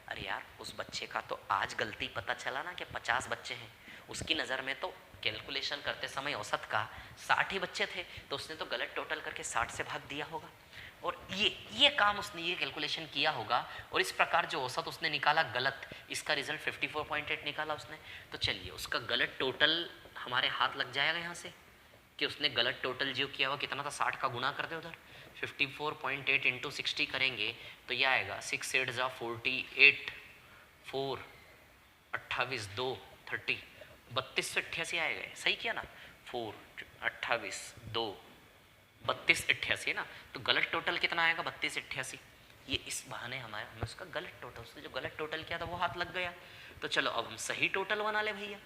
A: अरे यार, उस बच्चे का तो आज गलती पता चला ना कि 50 बच्चे हैं, उसकी नज़र में तो कैलकुलेशन करते समय औसत का 60 ही बच्चे थे, तो उसने तो गलत टोटल करके 60 से भाग दिया होगा। और ये काम उसने, ये कैलकुलेशन किया होगा, और इस प्रकार जो औसत उसने निकाला गलत, इसका रिजल्ट 54.8 निकाला उसने। तो चलिए उसका गलत टोटल हमारे हाथ लग जाएगा यहाँ से कि उसने गलत टोटल जो किया हुआ कितना था, 60 का गुना कर दे उधर, 54.8 इंटू 60 करेंगे तो यह आएगा 6 8 जा 48, 4 28 2 30, 3288 आएगा। सही किया ना? 4 28 2 3288 है ना। तो गलत टोटल कितना आएगा? 3288। ये इस बहाने हमें उसका गलत टोटल, उसने जो गलत टोटल किया था वो हाथ लग गया। तो चलो अब हम सही टोटल बना ले भैया।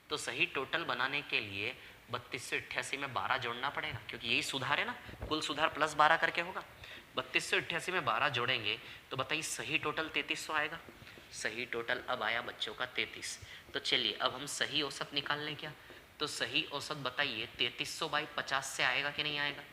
A: तो सही टोटल बनाने के लिए 3288 में 12 जोड़ना पड़ेगा, क्योंकि यही सुधार है ना, कुल सुधार प्लस 12 करके होगा। 3288 में 12 जोड़ेंगे तो बताइए सही टोटल 3300 आएगा। सही टोटल अब आया बच्चों का 33। तो चलिए अब हम सही औसत निकाल लें क्या? तो सही औसत बताइए 3300 बाई 50 से आएगा कि नहीं आएगा?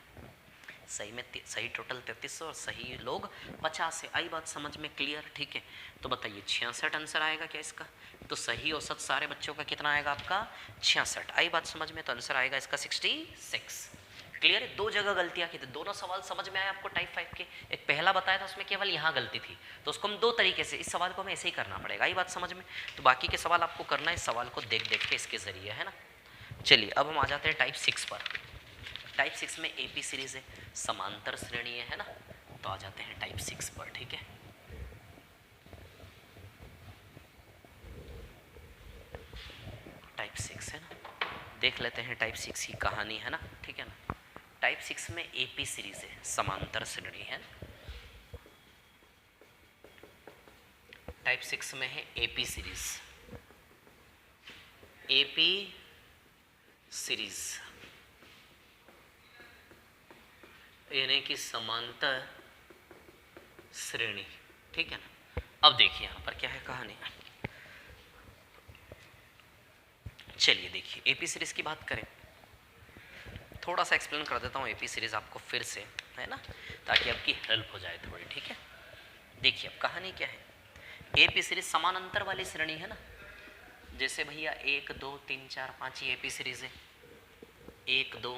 A: सही में सही टोटल 3300 और सही लोग 50 है। आई बात समझ में? क्लियर। ठीक है। तो बताइए 66 आंसर आएगा क्या इसका? तो सही औसत सारे बच्चों का कितना आएगा आपका? 66। आई बात समझ में? तो आंसर आएगा इसका 66। क्लियर है। दो जगह गलतियां की थी, दोनों सवाल समझ में आए आपको टाइप 5 के। एक पहला बताया था उसमें केवल यहाँ गलती थी, तो उसको हम दो तरीके से, इस सवाल को हमें ऐसे ही करना पड़ेगा। आई बात समझ में? तो बाकी के सवाल आपको करना है इस सवाल को देख देख के इसके जरिए, है ना। चलिए अब हम आ जाते हैं टाइप 6 पर। टाइप 6 में एपी सीरीज है, समांतर श्रेणी है ना। तो आ जाते हैं टाइप 6 पर। ठीक है। टाइप 6 है ना, देख लेते हैं टाइप 6 की कहानी, है ना। ठीक है ना। टाइप 6 में एपी सीरीज है, समांतर श्रेणी है। टाइप 6 में है एपी सीरीज। एपी सीरीज यानी कि समांतर श्रेणी। ठीक है ना। अब देखिए यहाँ पर क्या है कहानी। चलिए देखिए एपी सीरीज की बात करें, थोड़ा सा एक्सप्लेन कर देता हूँ एपी सीरीज आपको फिर से, है ना, ताकि आपकी हेल्प हो जाए थोड़ी। ठीक है। देखिए अब कहानी क्या है। एपी सीरीज समानांतर वाली श्रेणी है ना। जैसे भैया 1 2 3 4 5 ये एपी सीरीज है। 1 2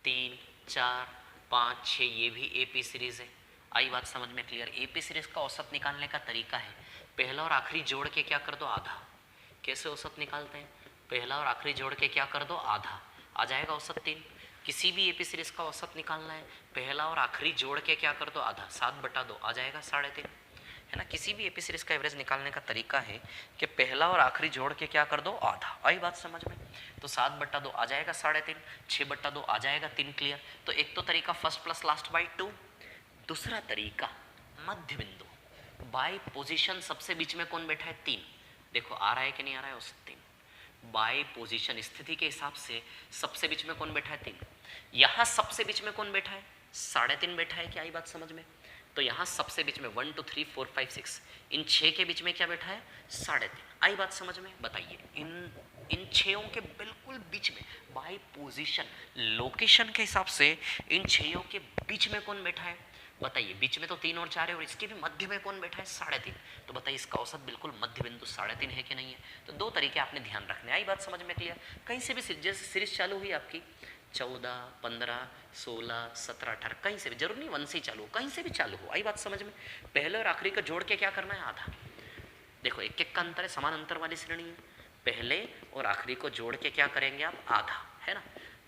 A: 3 4 5 6 ये भी एपी सीरीज है। आई बात समझ में? क्लियर। एपी सीरीज का औसत निकालने का तरीका है, पहला और आखिरी जोड़ के क्या कर दो? आधा। कैसे औसत निकालते हैं? पहला और आखिरी जोड़ के क्या कर दो? आधा। आ जाएगा औसत 3। किसी भी एपी सीरीज का औसत निकालना है, पहला और आखिरी जोड़ के क्या कर दो? आधा। 7/2 आ जाएगा 3.5, है ना। किसी भी एपी सीरीज का एवरेज निकालने का तरीका है कि पहला और आखिरी जोड़ के क्या कर दो? आधा। आई बात समझ में? तो 7/2 आ जाएगा 3.5, 6/2 आ जाएगा 3। क्लियर। तो एक तो तरीका फर्स्ट प्लस लास्ट बाई 2, दूसरा तरीका मध्य बिंदु बाय पोजीशन, सबसे बीच में कौन बैठा है? 3। देखो आ रहा है कि नहीं आ रहा है? औसत 3 बाय पोजीशन, स्थिति के हिसाब से सबसे बीच में कौन बैठा है? 3। यहाँ सबसे बीच में कौन बैठा है? 3.5 बैठा है। क्या आई बात समझ में? तो यहाँ सबसे बीच में 1 2 3 4 5 6, इन 6 के बीच में क्या बैठा है? 3.5। आई बात समझ में? बताइए इन 6 के बिल्कुल बीच में बाय पोजीशन, लोकेशन के हिसाब से इन 6 के बीच में कौन बैठा है? बताइए। बीच में तो 3 और 4 है, और इसके भी मध्य में कौन बैठा है? 3.5। तो बताइए इसका औसत बिल्कुल मध्य बिंदु 3.5 है कि नहीं है? तो दो तरीके आपने ध्यान रखने। आई बात समझ में? क्लियर। कहीं से भी जैसे सीरीज चालू हुई आपकी 14 15 16 17 18, कहीं से भी, जरूर नहीं 1 से ही चालू हो, कहीं से भी चालू हो। आई बात समझ में? पहले और आखिरी का जोड़ के क्या करना है? आधा। देखो एक एक का अंतर है, समान अंतर वाली श्रेणी है। पहले और आखिरी को जोड़ के क्या करेंगे आप? आधा, है ना।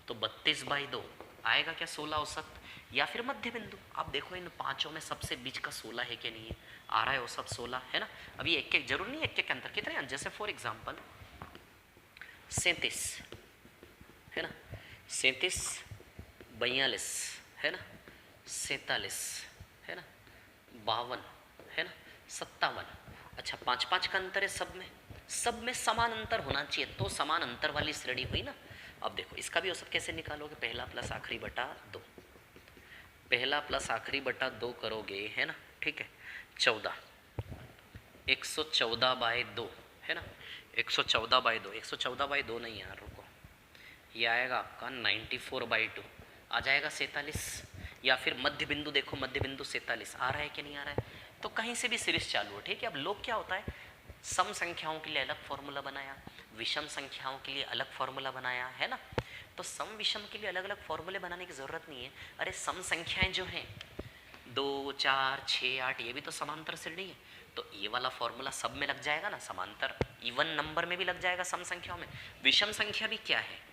A: तो 32/2 आएगा क्या? 16 औसत। या फिर मध्य बिंदु। आप देखो इन पांचों में सबसे बीच का 16 है कि नहीं है, आ रहा है औसत 16 है ना। अभी एक एक जरूर नहीं, एक एक अंतर कितने, जैसे फॉर एग्जाम्पल 37 है ना, 37, 42 है ना, 47 है ना, 52 है ना, 57। अच्छा 5-5 का अंतर है सब में समान अंतर होना चाहिए, तो समान अंतर वाली श्रेणी हुई ना। अब देखो इसका भी औसत कैसे निकालोगे, पहला प्लस आखिरी बटा 2, पहला प्लस आखिरी बटा 2 करोगे है ना, ठीक है। 14, 114/2 है ना, 114/2, 114/2 नहीं यार रुको, ये आएगा आपका 94/2 आ जाएगा 47। या फिर मध्य बिंदु देखो, मध्य बिंदु 47 आ रहा है कि नहीं आ रहा है, तो कहीं से भी सीरीज चालू है, ठीक है। अब लोग क्या होता है, सम संख्याओं के लिए अलग फॉर्मूला बनाया, विषम संख्याओं के लिए अलग फॉर्मूला बनाया है ना। तो सम विषम के लिए अलग अलग फॉर्मूले बनाने की ज़रूरत नहीं है। अरे सम संख्याएं जो हैं 2, 4, 6, 8 ये भी तो समांतर श्रेणी है, तो ये वाला फॉर्मूला सब में लग जाएगा ना, समांतर इवन नंबर में भी लग जाएगा सम संख्याओं में। विषम संख्या भी क्या है,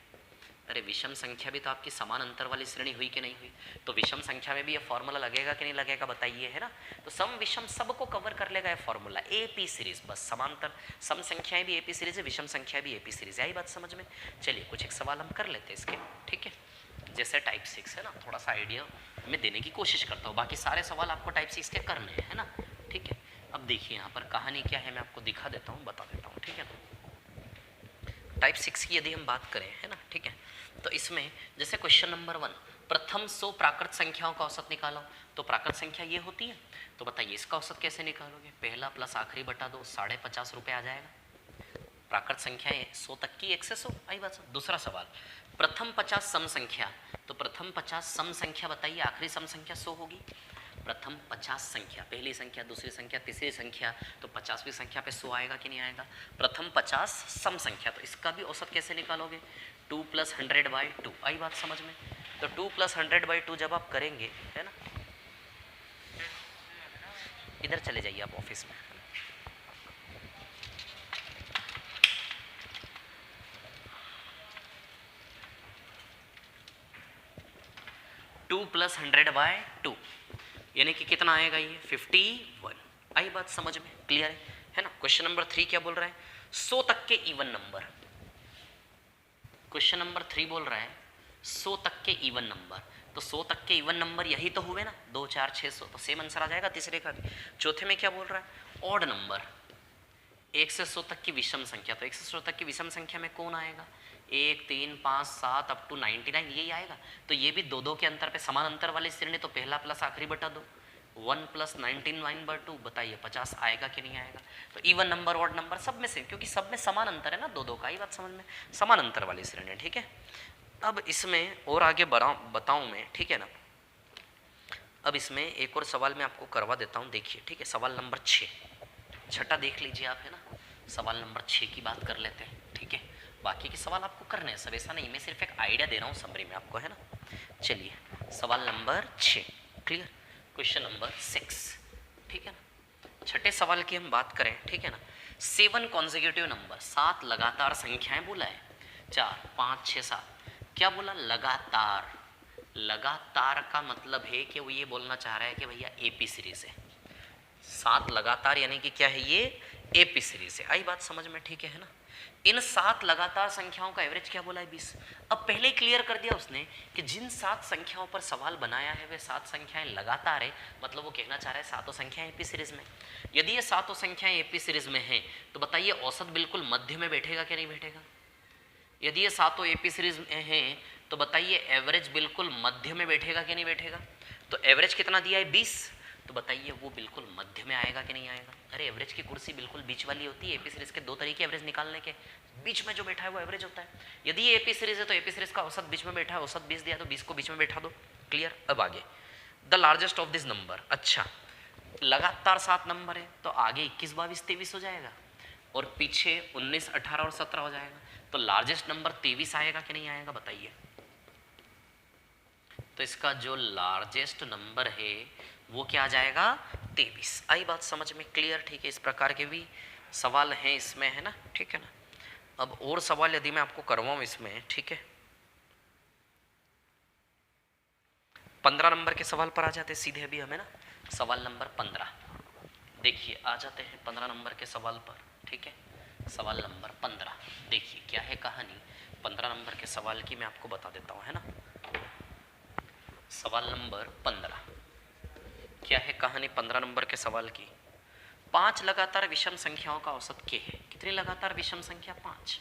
A: अरे विषम संख्या भी तो आपकी समान अंतर वाली श्रेणी हुई कि नहीं हुई, तो विषम संख्या में भी ये फॉर्मूला लगेगा कि नहीं लगेगा बताइए, है ना। तो सम विषम सबको कवर कर लेगा ये फॉर्मूला, एपी सीरीज, बस समांतर सम संख्याएं भी एपी सीरीज है, विषम संख्या भी एपी सीरीज है, यही बात समझ में। चलिए कुछ एक सवाल हम कर लेते हैं इसके, ठीक है। जैसे टाइप 6 है ना, थोड़ा सा आइडिया मैं देने की कोशिश करता हूँ, बाकी सारे सवाल आपको टाइप 6 के करने हैं, है ना, ठीक है। अब देखिए यहाँ पर कहानी क्या है, मैं आपको दिखा देता हूँ, बता देता हूँ, ठीक है ना। टाइप 6 की यदि हम बात करें, है ना, ठीक है, तो इसमें जैसे क्वेश्चन नंबर 1, प्रथम 100 प्राकृत संख्याओं का औसत निकालो, तो प्राकृत संख्या ये होती है, तो बताइए इसका औसत कैसे निकालोगे, पहला प्लस आखिरी बटा 2, 50.50 रुपये आ जाएगा। प्राकृत संख्याएं 100 तक की, 1 से 100 आई बात। दूसरा सवाल, प्रथम 50 सम संख्या, तो प्रथम 50 सम संख्या बताइए, आखिरी सम संख्या 100 होगी। प्रथम 50 संख्या, पहली संख्या, दूसरी संख्या, तीसरी संख्या, तो 50वीं संख्या पे 100 आएगा कि नहीं आएगा। प्रथम 50 सम संख्या, तो इसका भी औसत कैसे निकालोगे, 2 + 100/2 आई बात समझ में। तो 2 + 100/2 जब आप करेंगे, है ना, इधर चले जाइए आप ऑफिस में, 2 + 100/2 यानी कि कितना आएगा, ये 51 आई बात समझ में, क्लियर है ना। क्वेश्चन नंबर 3 क्या बोल रहा है, 100 तक के इवन नंबर, क्वेश्चन नंबर 3 बोल रहा है 100 तक के इवन नंबर, तो 100 तक के इवन नंबर यही तो हुए ना, 2, 4, 6, 100, तो सेम आंसर आ जाएगा तीसरे का भी। चौथे में क्या बोल रहा है, ऑड नंबर, 1 से 100 तक की विषम संख्या, तो 1 से 100 तक की विषम संख्या में कौन आएगा, 1, 3, 5, 7 अप टू 99 यही आएगा। तो ये भी 2-2 के अंतर पे समान अंतर वाली श्रेणी, तो पहला प्लस आखिरी बटा 2, 1 + 99/2 बताइए 50 आएगा कि नहीं आएगा। तो इवन नंबर ऑड नंबर सब में से, क्योंकि सब में समान अंतर है ना, 2-2 का, ही बात समझ में, समान अंतर वाली श्रेणी, ठीक है। अब इसमें और आगे बताऊं मैं, ठीक है ना। अब इसमें एक और सवाल मैं आपको करवा देता हूँ, देखिए, ठीक है। सवाल नंबर 6, छठा देख लीजिए आप, है ना। सवाल नंबर 6 की बात कर लेते हैं, ठीक है। बाकी के सवाल आपको करने हैं सब, ऐसा नहीं, मैं सिर्फ एक आइडिया दे रहा हूँ समरी में आपको, है ना। चलिए सवाल नंबर 6 क्लियर, क्वेश्चन नंबर 6, ठीक है ना। छठे सवाल की हम बात करें, ठीक है ना। 7 कॉन्जिक्यूटिव नंबर, 7 लगातार संख्याएं बोला है, 4, 5, 6, 7, क्या बोला, लगातार। लगातार का मतलब है कि वो ये बोलना चाह रहा है कि भैया एपी सीरीज है, 7 लगातार यानी कि क्या है, ये एपी सीरीज है, आई बात समझ में, ठीक है ना। इन 7 लगातार संख्याओं का एवरेज क्या बोला है, 20। अब पहले क्लियर कर दिया उसने कि जिन 7 संख्याओं पर सवाल बनाया है वे 7 संख्याएं लगातार है, मतलब वो कहना चाह रहा है सातों संख्याएं एपी सीरीज में। यदि ये सातों संख्याएं एपी सीरीज में हैं तो बताइए औसत बिल्कुल मध्य में बैठेगा कि नहीं बैठेगा। यदि ये सातों एपी सीरीज में हैं तो बताइए एवरेज बिल्कुल मध्य में बैठेगा कि नहीं बैठेगा। तो एवरेज कितना दिया है, 20, तो बताइए वो बिल्कुल मध्य में आएगा कि नहीं आएगा। अरे एवरेज की कुर्सी बिल्कुल बीच वाली होती है, एपी सीरीज के 2 तरीके एवरेज निकालने के, बीच में जो बैठा है वो एवरेज होता है। यदि ये एपी सीरीज है तो एपी सीरीज का औसत बीच में बैठा है, औसत 20 दिया तो 20 को बीच में बैठा दो, क्लियर। अब आगे the largest of this number, अच्छा लगातार 7 नंबर है तो आगे 21, 22, 23 हो जाएगा और पीछे 19, 18 और 17 हो जाएगा, तो लार्जेस्ट नंबर 23 आएगा कि नहीं आएगा बताइए। तो इसका जो लार्जेस्ट नंबर है वो क्या आ जाएगा, 23, आई बात समझ में, क्लियर, ठीक है। इस प्रकार के भी सवाल हैं इसमें, है ना, ठीक है ना। अब और सवाल यदि मैं आपको करवाऊं इसमें, ठीक है, 15 नंबर के सवाल पर आ जाते सीधे अभी हमें ना, सवाल नंबर 15। देखिए आ जाते हैं 15 नंबर के सवाल पर, ठीक है। सवाल नंबर 15 देखिए क्या है कहानी 15 नंबर के सवाल की, मैं आपको बता देता हूँ, है ना। सवाल नंबर 15 क्या है कहानी 15 नंबर के सवाल की। 5 लगातार विषम संख्याओं का औसत के है। कितनी लगातार विषम संख्या? 5।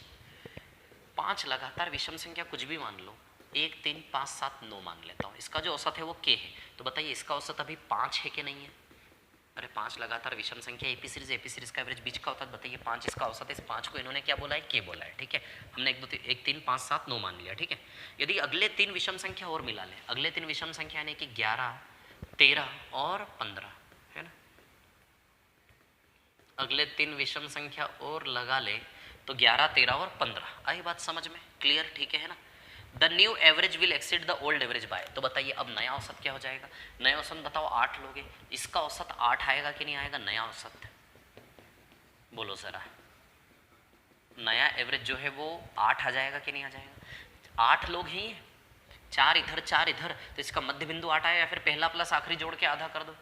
A: 5 लगातार विषम संख्या कुछ भी मान लो, 1 3 5 7 9 मान लेता हूँ, इसका जो औसत है वो के है। तो बताइए इसका औसत अभी 5 है कि नहीं है? अरे 5 लगातार विषम संख्या एपी सीरीज का एवरेज बीच का होता है, बताइए 5 इसका औसत है। इस 5 को इन्होंने क्या बोला है? के बोला है, ठीक है। हमने 1 3 5 7 9 मान लिया, ठीक है। यदि अगले 3 विषम संख्या और मिला लें, अगले 3 विषम संख्या यानी कि 11 13 और 15, है ना। अगले 3 विषम संख्या और लगा ले तो 11 13 और 15। आई बात समझ में? क्लियर, ठीक है ना। The new average will exceed the old average by. तो बताइए अब नया औसत क्या हो जाएगा? नया औसत बताओ 8 लोगे, इसका औसत 8 आएगा कि नहीं आएगा? नया औसत बोलो जरा, नया एवरेज जो है वो 8 आ जाएगा कि नहीं आ जाएगा? 8 लोग ही हैं, 4 इधर 4 इधर, तो इसका मध्य बिंदु 8 आया। या फिर पहला प्लस आखिरी जोड़ के आधा कर दो,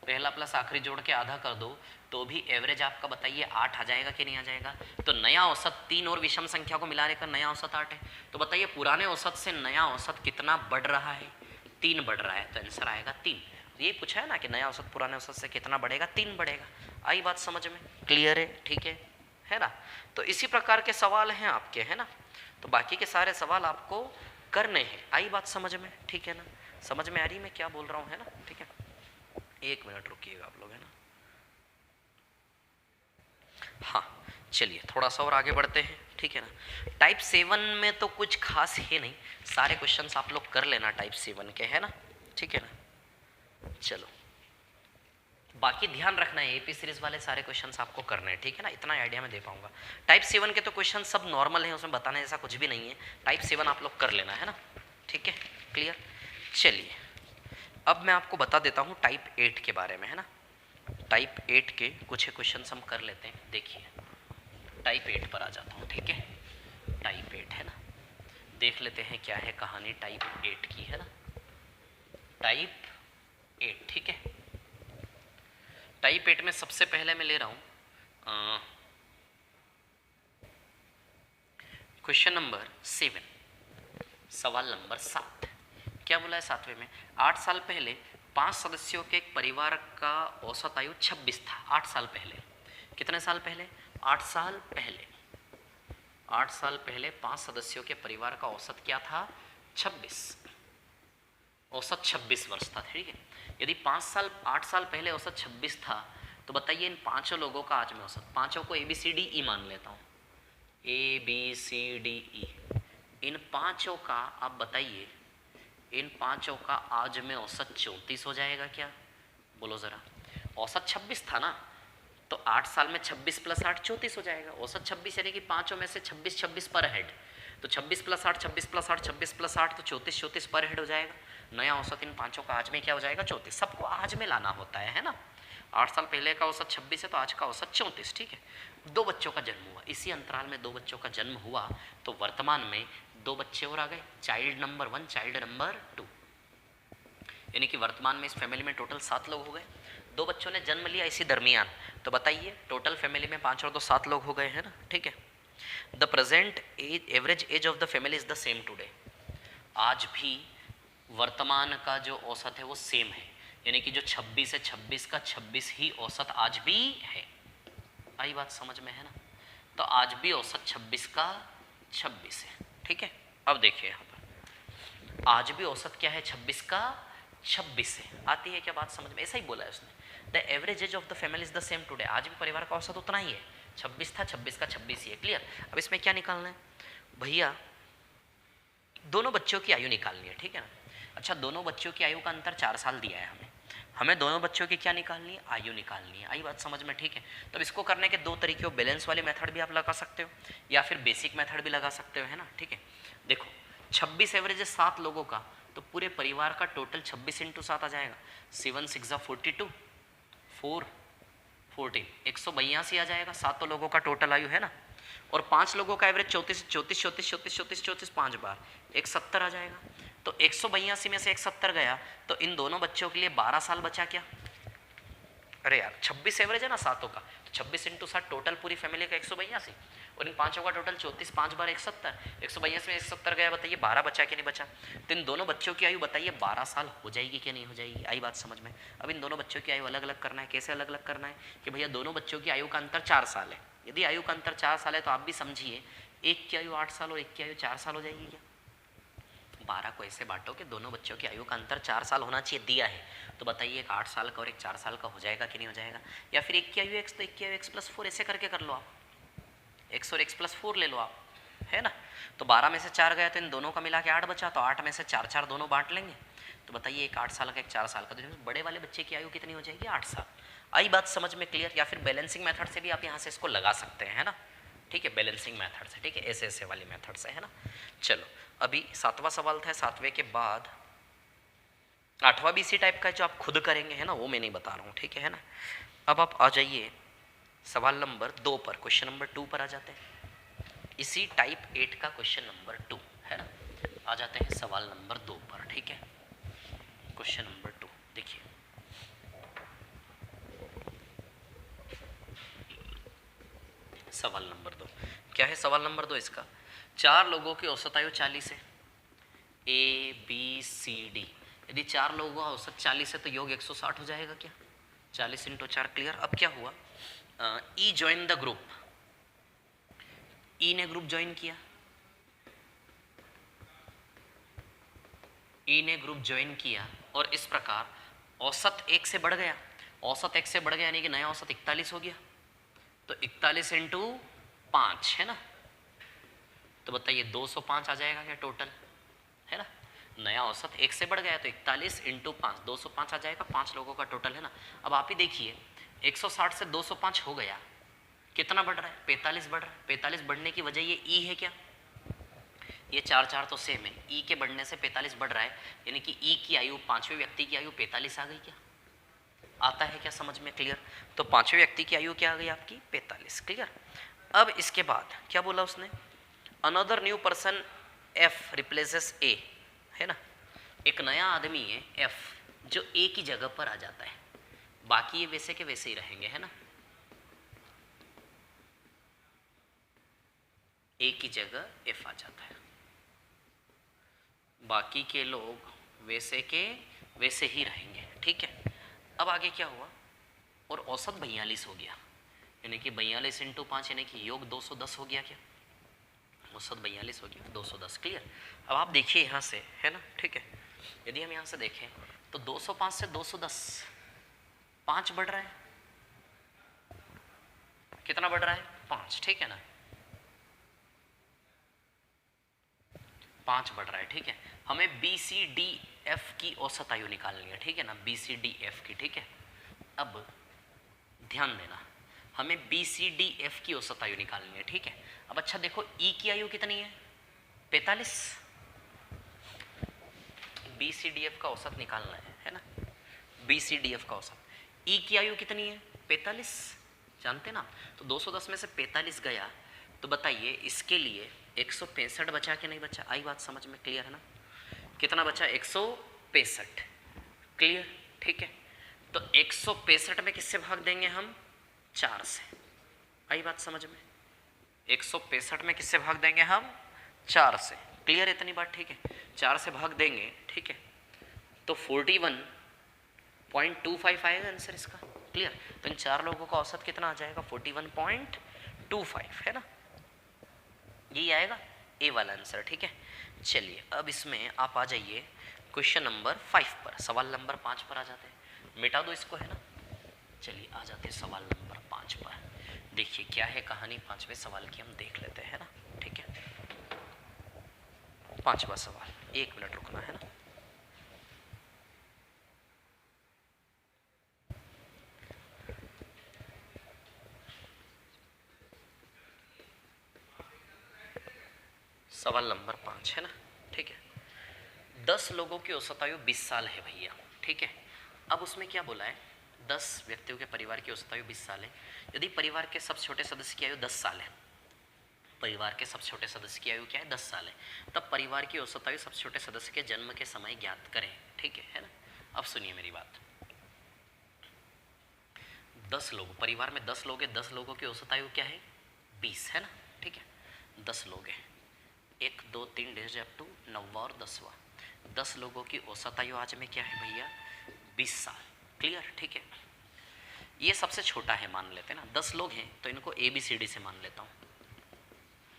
A: पहला प्लस आखिरी जोड़ के आधा कर दो, तो भी एवरेज आपका बताइए 8 आ जाएगा कि नहीं आ जाएगा? तो नया औसत 3 और विषम संख्या को मिलाने का नया औसत 8 है। तो बताइए पुराने औसत से नया औसत कितना बढ़ रहा है? 3 बढ़ रहा है, तो आंसर आएगा 3। ये पूछा है ना कि नया औसत पुराने औसत से कितना बढ़ेगा? 3 बढ़ेगा। आई बात समझ में? क्लियर है, ठीक है ना। तो इसी प्रकार के सवाल हैं आपके, है ना। तो बाकी के सारे सवाल आपको करने हैं। आई बात समझ में? ठीक है ना। समझ में आ रही मैं क्या बोल रहा हूँ, है ना, ठीक है। 1 मिनट रुकिएगा आप लोग, है ना। हाँ चलिए थोड़ा सा और आगे बढ़ते हैं, ठीक है ना। टाइप 7 में तो कुछ खास है नहीं, सारे क्वेश्चंस आप लोग कर लेना टाइप 7 के, है ना, ठीक है ना। चलो बाकी ध्यान रखना है, एपी सीरीज वाले सारे क्वेश्चंस आपको करने हैं, ठीक है ना। इतना आइडिया मैं दे पाऊंगा। टाइप 7 के तो क्वेश्चन सब नॉर्मल हैं, उसमें बताने जैसा कुछ भी नहीं है। टाइप 7 आप लोग कर लेना, है ना, ठीक है, क्लियर। चलिए अब मैं आपको बता देता हूँ टाइप 8 के बारे में, है ना। टाइप 8 के कुछ क्वेश्चन हम कर लेते हैं। देखिए टाइप 8 पर आ जाता हूँ, ठीक है। टाइप 8 है ना, देख लेते हैं क्या है कहानी टाइप 8 की, है ना। टाइप 8, ठीक है। टाइप 8 में सबसे पहले मैं ले रहा हूँ क्वेश्चन नंबर 7, सवाल नंबर 7। क्या बोला है 7वें में? 8 साल पहले 5 सदस्यों के एक परिवार का औसत आयु 26 था। 8 साल पहले, कितने साल पहले? 8 साल पहले। 8 साल पहले 5 सदस्यों के परिवार का औसत क्या था? 26। औसत 26 वर्ष था, ठीक है। यदि 8 साल पहले औसत 26 था, तो बताइए इन 5 लोगों का आज में औसत, 5 को ABCDE मान लेता हूँ, ABCDE, इन 5 का आप बताइए, इन 5 का आज में औसत 34 हो जाएगा क्या? बोलो ज़रा। औसत 26 था ना, तो 8 साल में 26 + 8 34 हो जाएगा। औसत 26 यानी कि 5 में से 26 26 पर हेड, तो 26 + 8 26 + 8 26 + 8 तो 34 34 पर हेड हो जाएगा। नया औसत इन 5 का आज में क्या हो जाएगा? 34। सबको आज में लाना होता है ना। 8 साल पहले का औसत 26 है तो आज का औसत 34, ठीक है। 2 बच्चों का जन्म हुआ, इसी अंतराल में 2 बच्चों का जन्म हुआ, तो वर्तमान में 2 बच्चे और आ गए, चाइल्ड नंबर 1 चाइल्ड नंबर 2, यानी कि वर्तमान में इस फैमिली में टोटल 7 लोग हो गए। 2 बच्चों ने जन्म लिया इसी दरमियान, तो बताइए टोटल फैमिली में 5 और 2 7 लोग हो गए, हैं ना, ठीक है। The present average age of the family is the same today. आज भी वर्तमान का जो औसत है वो सेम है, यानी कि जो 26 है 26 का 26 ही औसत आज भी है। आई बात समझ में, है ना। तो आज भी औसत 26 का 26 है, ठीक है। अब देखिए यहाँ पर आज भी औसत क्या है? 26 का 26 है। आती है क्या बात समझ में? ऐसा ही बोला है उसने। The average age of the family is the same today. आज भी परिवार का औसत उतना ही है, 26 था 26 का 26 ही है। क्लियर। अब इसमें क्या निकालना है भैया? दोनों बच्चों की आयु निकालनी है, ठीक है ना। अच्छा, दोनों बच्चों की आयु का अंतर 4 साल दिया है हमें दोनों बच्चों की क्या निकालनी है? आयु निकालनी है। आई बात समझ में, ठीक है। तो इसको करने के 2 तरीके हो, बैलेंस वाली मेथड भी आप लगा सकते हो या फिर बेसिक मेथड भी लगा सकते हो, है ना, ठीक है। देखो 26 एवरेज है 7 लोगों का, तो पूरे परिवार का टोटल 26 × 7 आ जाएगा। 7 6 42, 4 14, 182 आ जाएगा। 7 लोगों का टोटल आयु है ना, और 5 लोगों का एवरेज 34 34 34 34 34 34 5 बार 170 आ जाएगा। तो 182 में से 170 गया, तो इन दोनों बच्चों के लिए 12 साल बचा क्या? अरे यार 26 एवरेज है ना सातों का, तो 26 इंटू 7 टोटल पूरी फैमिली का 182, और इन पांचों का टोटल 34, 5 बार 170, 182 में 170 गया, बताइए 12 बचा कि नहीं बचा? तो इन दोनों बच्चों की आयु बताइए 12 साल हो जाएगी कि नहीं हो जाएगी? आई बात समझ में? अब इन दोनों बच्चों की आयु अलग अलग करना है। कैसे अलग अलग करना है कि भैया दोनों बच्चों की आयु का अंतर 4 साल है। यदि आयु का अंतर 4 साल है तो आप भी समझिए एक की आयु 8 साल और एक की आयु 4 साल हो जाएगी क्या? 12 को ऐसे बांटो कि दोनों बच्चों की आयु का अंतर 4 साल होना चाहिए, दिया है तो बताइए एक 8 साल का और एक 4 साल का हो जाएगा कि नहीं हो जाएगा? या फिर एक की आयु x तो एक की आयु x + 4 ऐसे करके कर लो आप, x और x + 4 ले लो आप, है ना? तो 12 में से 4 गया तो इन दोनों का मिला के 8 बचा, तो 8 में से 4 4 दोनों बांट लेंगे, तो बताइए एक 8 साल का एक 4 साल का, तो बड़े वाले बच्चे की आयु कितनी हो जाएगी? 8 साल। आई बात समझ में क्लियर? या फिर बैलेंसिंग मेथड से भी आप यहाँ से इसको लगा सकते हैं, है ना? ठीक है, बैलेंसिंग मेथड से, ठीक है, ऐसे ऐसे वाली मेथड से, है ना? चलो अभी 7वां सवाल था, 7वें के बाद 8वां भी इसी टाइप का है जो आप खुद करेंगे, है ना, वो मैं नहीं बता रहा हूँ, ठीक है ना? अब आप आ जाइए सवाल नंबर 2 पर, क्वेश्चन नंबर 2 पर आ जाते हैं। इसी टाइप 8 का क्वेश्चन नंबर 2, है ना? आ जाते हैं सवाल नंबर 2 पर, ठीक है? क्वेश्चन नंबर 2 देखिए, सवाल नंबर 2 क्या है? सवाल नंबर 2 इसका, 4 लोगों की औसत आयु 40 है, ए बी सी डी। यदि 4 लोगों का औसत 40 है तो योग 160 हो जाएगा क्या? 40 × 4, क्लियर? अब क्या हुआ, ई ज्वाइन द ग्रुप, ई ने ग्रुप ज्वाइन किया, ई ने ग्रुप ज्वाइन किया और इस प्रकार औसत 1 से बढ़ गया, औसत 1 से बढ़ गया यानी कि नया औसत 41 हो गया, तो 41 × 5, है ना? तो बताइए 205 आ जाएगा क्या टोटल, है ना? नया औसत 1 से बढ़ गया तो 41 × 5 205 आ जाएगा, 5 लोगों का टोटल, है ना? अब आप ही देखिए 160 से 205 हो गया, कितना बढ़ रहा है? 45 बढ़ रहा है। 45 बढ़ने की वजह ये ई है क्या? ये 4 4 तो सेम है, ई के बढ़ने से 45 बढ़ रहा है, यानी कि ई की आयु, 5वें व्यक्ति की आयु 45 आ गई क्या? आता है क्या समझ में? क्लियर? तो 5वें व्यक्ति की आयु क्या आ गई आपकी? 45, क्लियर? अब इसके बाद क्या बोला उसने, another new person F replaces A, है ना? एक नया आदमी है एफ जो ए की जगह पर आ जाता है, बाकी ये वैसे के वैसे ही रहेंगे, है ना? ए की जगह एफ आ जाता है, बाकी के लोग वैसे के वैसे ही रहेंगे, ठीक है? अब आगे क्या हुआ, और औसत 42 हो गया, यानी कि 42 × 5 यानी कि योग 210 हो गया क्या? औसत 42 हो गया, 210, क्लियर? अब आप देखिए यहाँ से, है ना, ठीक है? यदि हम यहाँ से देखें तो 205 से 210 5 बढ़ रहा है, कितना बढ़ रहा है? 5, ठीक है ना? 5 बढ़ रहा है, ठीक है? हमें बी सी डी एफ की औसत आयु निकालनी है, ठीक है ना? बी सी डी एफ की, ठीक है? अब ध्यान देना, हमें बी सी डी एफ की औसत आयु निकालनी है, ठीक है? अब अच्छा देखो, ई की आयु कितनी है? 45, बी सी डी एफ का औसत निकालना है ना? बी सी डी एफ का औसत, ई की आयु कितनी है? 45, जानते ना? तो 210 में से 45 गया, तो बताइए इसके लिए 165 बचा कि नहीं बचा? आई बात समझ में? क्लियर है ना? कितना बचा? 165, क्लियर? ठीक है, तो 165 में किससे भाग देंगे हम? 4 से। आई बात समझ में? 165 में किससे भाग देंगे हम? 4 से, क्लियर? इतनी बात, ठीक है? 4 से भाग देंगे, ठीक है? तो 41.25 आएगा आंसर इसका, क्लियर? तो इन 4 लोगों का औसत कितना आ जाएगा? 41.25, है ना? यही आएगा ए वाला आंसर, ठीक है? चलिए अब इसमें आप आ जाइए क्वेश्चन नंबर 5 पर, सवाल नंबर 5 पर आ जाते हैं, मिटा दो इसको, है ना? चलिए आ जाते हैं सवाल नंबर 5 पर, देखिए क्या है कहानी 5वें सवाल की, हम देख लेते हैं ना, ठीक है? 5वां सवाल, 1 मिनट रुकना, है ना? सवाल नंबर 5 है ना, ठीक है? 10 लोगों की औसत आयु 20 साल है भैया, ठीक है? अब उसमें क्या बोला है, 10 व्यक्तियों के परिवार की औसत आयु 20 साल है। यदि परिवार के सबसे छोटे सदस्य की आयु 10 साल है परिवार के सबसे छोटे सदस्य की आयु क्या है, 10 साल है। तब परिवार की औसत आयु सबसे छोटे सदस्य के जन्म के समय ज्ञात करें, ठीक है ना। अब सुनिए मेरी बात, 10 लोग, परिवार में 10 लोग हैं, 10 लोगों की औसत आयु क्या है, 20 है ना, ठीक है। 10 लोग हैं, 1 2 3 डेज अप टू 9वां और 10वां, 10 लोगों की औसत आयु आज में क्या है भैया, 20 साल। क्लियर, ठीक है। ये सबसे छोटा है मान लेते हैं ना, 10 लोग हैं तो इनको ABCD से मान लेता हूँ,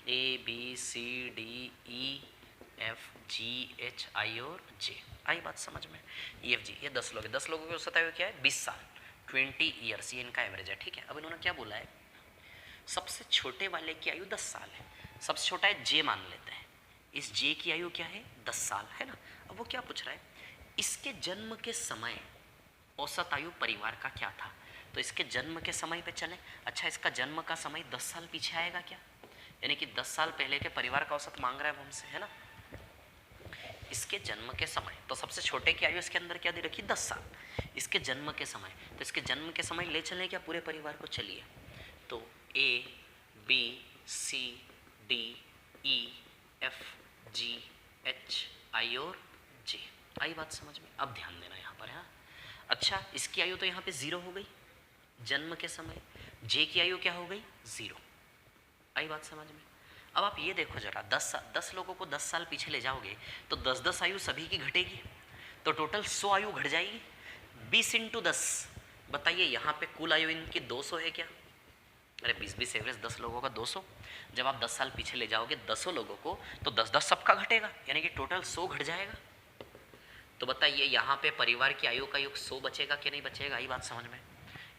A: ABCDEFGHI और J। आई बात समझ में, EFG, ये 10 लोग हैं, 10 लोगों की औसत आयु क्या है, 20 साल, 20 ईयर्स, ये इनका एवरेज है, ठीक है। अब इन्होंने क्या बोला है, सबसे छोटे वाले की आयु 10 साल है, सबसे छोटा है J मान लेते हैं, इस J की आयु क्या है, 10 साल है ना। अब वो क्या पूछ रहा है, इसके जन्म के समय औसत आयु परिवार का क्या था, तो इसके जन्म के समय पे चले। अच्छा, इसका जन्म का समय 10 साल पीछे आएगा क्या, यानी कि 10 साल पहले के परिवार का औसत मांग रहा है वो हमसे, है ना। इसके जन्म के समय, तो सबसे छोटे की आयु इसके अंदर क्या दे रखी, 10 साल, इसके जन्म के समय, तो इसके जन्म के समय ले चलें क्या पूरे परिवार को, चलिए। तो ABCDEFGHI और J, आई बात समझ में। अब ध्यान देना यहाँ पर, हाँ। अच्छा, इसकी आयु तो यहाँ पे 0 हो गई जन्म के समय, J की आयु क्या हो गई, 0, आई बात समझ में। अब आप ये देखो जरा, 10 लोगों को 10 साल पीछे ले जाओगे तो 10-10 आयु सभी की घटेगी, तो टोटल 100 आयु घट जाएगी। 20 × 10, बताइए यहाँ पे कुल आयु इनकी 200 है क्या, अरे 20-20 एवरेज 10 लोगों का 200, जब आप 10 साल पीछे ले जाओगे 10 लोगों को तो 10-10 सबका घटेगा, यानी कि टोटल 100 घट जाएगा। तो बताइए यहाँ पे परिवार की आयु का योग 100 बचेगा कि नहीं बचेगा, आई बात समझ में।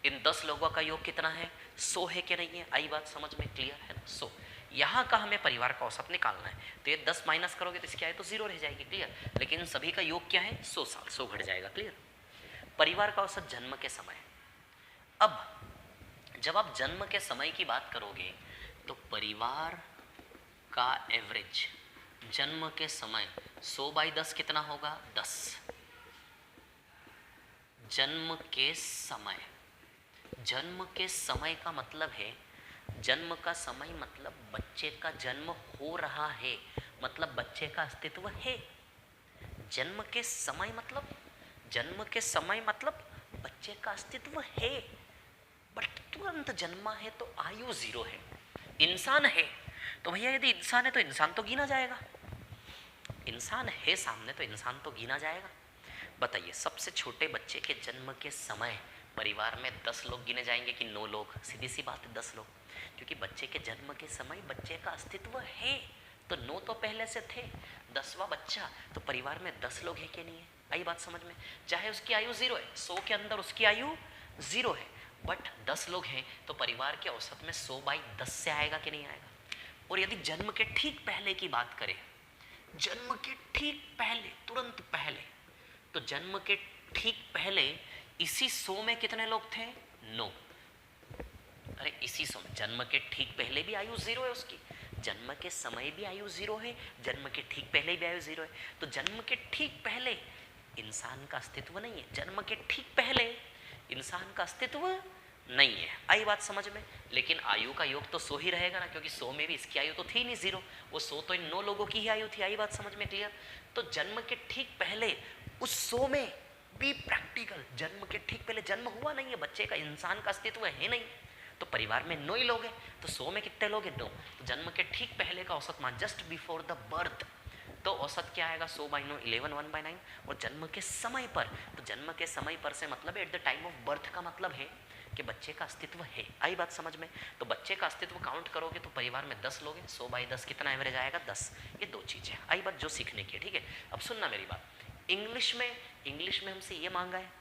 A: इन 10 लोगों का योग कितना है, 100 है कि नहीं है, आई बात समझ में, क्लियर है ना। 100 यहाँ का हमें परिवार का औसत निकालना है, तो ये 10 माइनस करोगे तो इसकी आयु तो 0 रह जाएगी, क्लियर। लेकिन सभी का योग क्या है, 100 साल, 100 घट जाएगा, क्लियर। परिवार का औसत जन्म के समय, अब जब आप जन्म के समय की बात करोगे तो परिवार का एवरेज जन्म के समय 100/10 कितना होगा, 10। जन्म के समय, जन्म के समय का मतलब है, जन्म का समय मतलब बच्चे का जन्म हो रहा है, मतलब बच्चे का अस्तित्व है। जन्म के समय मतलब, जन्म के समय मतलब बच्चे का अस्तित्व है, बट तुरंत जन्मा है तो आयु 0 है। इंसान है तो भैया यदि इंसान है तो इंसान तो गिना जाएगा, इंसान है सामने तो इंसान तो गिना जाएगा। बताइए सबसे छोटे बच्चे के जन्म के समय परिवार में 10 लोग गिने जाएंगे कि 9 लोग, सीधी सी बात है 10 लोग, क्योंकि बच्चे के जन्म के समय बच्चे का अस्तित्व है, तो 9 तो पहले से थे, 10वां बच्चा, तो परिवार में 10 लोग है कि नहीं है, आई बात समझ में। चाहे उसकी आयु 0 है, 100 के अंदर उसकी आयु 0 है, बट 10 लोग हैं तो परिवार के औसत में 100/10 से आएगा कि नहीं आएगा। और यदि जन्म के ठीक पहले की बात करें, जन्म के ठीक पहले, तुरंत पहले, तो जन्म के ठीक पहले इसी 100 में कितने लोग थे, 9। अरे इसी 100 में, जन्म के ठीक पहले भी आयु 0 है उसकी, जन्म के समय भी आयु 0 है, जन्म के ठीक पहले भी आयु 0 है, तो जन्म के ठीक पहले इंसान का अस्तित्व नहीं है, जन्म के ठीक पहले इंसान का अस्तित्व नहीं है, आई बात समझ में। लेकिन आयु का योग तो 100 ही रहेगा ना, क्योंकि 100 में भी इसकी आयु तो थी नहीं 0, वो 100 तो इन 9 लोगों की ही आयु थी, आई बात समझ में, क्लियर। तो जन्म के ठीक पहले उस 100 में भी प्रैक्टिकल, जन्म के ठीक पहले जन्म हुआ नहीं है बच्चे का, इंसान का अस्तित्व है नहीं, तो परिवार में 9 ही लोग हैं, तो 100 में कितने लोग हैं, 9। तो जन्म के ठीक पहले का औसत मान जस्ट बिफोर द बर्थ, तो औसत क्या आएगा, 100/9, 11, 1/9। और जन्म के समय पर, तो जन्म के समय पर से मतलब at the time of birth का मतलब है कि बच्चे का अस्तित्व है, आई बात समझ में। तो बच्चे का अस्तित्व काउंट करोगे तो परिवार में 10 लोग हैं, 100/10 कितना एवरेज आएगा, 10। ये 2 चीज़ें, आई बात जो सीखने की है, ठीक है। अब सुनना मेरी बात, इंग्लिश में हमसे ये मांगा है,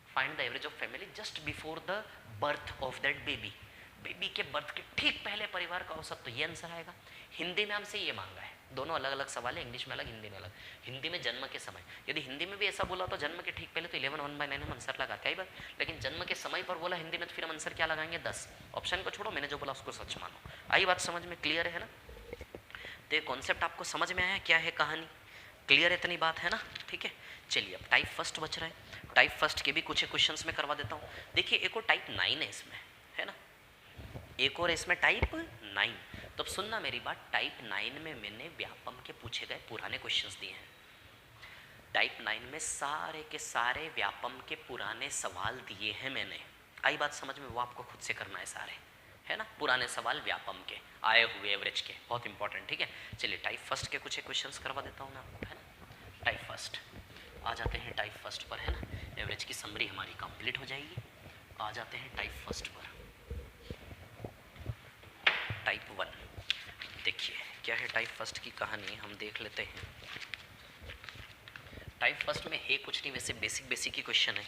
A: find the average of family just before the birth of that baby, baby के बर्थ के ठीक पहले परिवार का औसत, तो ये आंसर आएगा। हिंदी में हमसे ये मांगा है, दोनों अलग अलग सवाल है, इंग्लिश में अलग, हिंदी में अलग। हिंदी में जन्म के समय, यदि हिंदी में भी ऐसा बोला तो जन्म के ठीक पहले तो 11, 1/9 हम आंसर लगाते हैं, बात। लेकिन जन्म के समय पर बोला हिंदी में तो फिर हम आंसर क्या लगाएंगे, 10। ऑप्शन को छोड़ो, मैंने जो बोला उसको सच मानो, आई बात समझ में, क्लियर है ना। तो ये कॉन्सेप्ट आपको समझ में आया, क्या है कहानी, क्लियर है, इतनी बात है ना, ठीक है। चलिए अब टाइप फर्स्ट बच रहा है, टाइप फर्स्ट के भी कुछ क्वेश्चंस में करवा देता हूँ। देखिए एक और टाइप 9 है इसमें, है ना, एक और इसमें टाइप 9, तो अब सुनना मेरी बात, टाइप 9 में मैंने व्यापम के पूछे गए पुराने क्वेश्चंस दिए हैं। टाइप 9 में सारे के सारे व्यापम के पुराने सवाल दिए हैं मैंने। आई बात समझ में? वो आपको खुद से करना है सारे, है ना, पुराने सवाल व्यापम के आए हुए एवरेज के, बहुत इंपॉर्टेंट। ठीक है, चलिए टाइप फर्स्ट के कुछ क्वेश्चंस करवा देता हूँ मैं आपको, है ना। टाइप फर्स्ट आ जाते हैं, टाइप फर्स्ट पर, है ना। एवरेज की समरी हमारी कंप्लीट हो जाएगी। आ जाते हैं टाइप फर्स्ट पर। टाइप 1 देखिए क्या है टाइप फर्स्ट की कहानी, हम देख लेते हैं। टाइप फर्स्ट में है कुछ नहीं, वैसे बेसिक बेसिक ही क्वेश्चन है।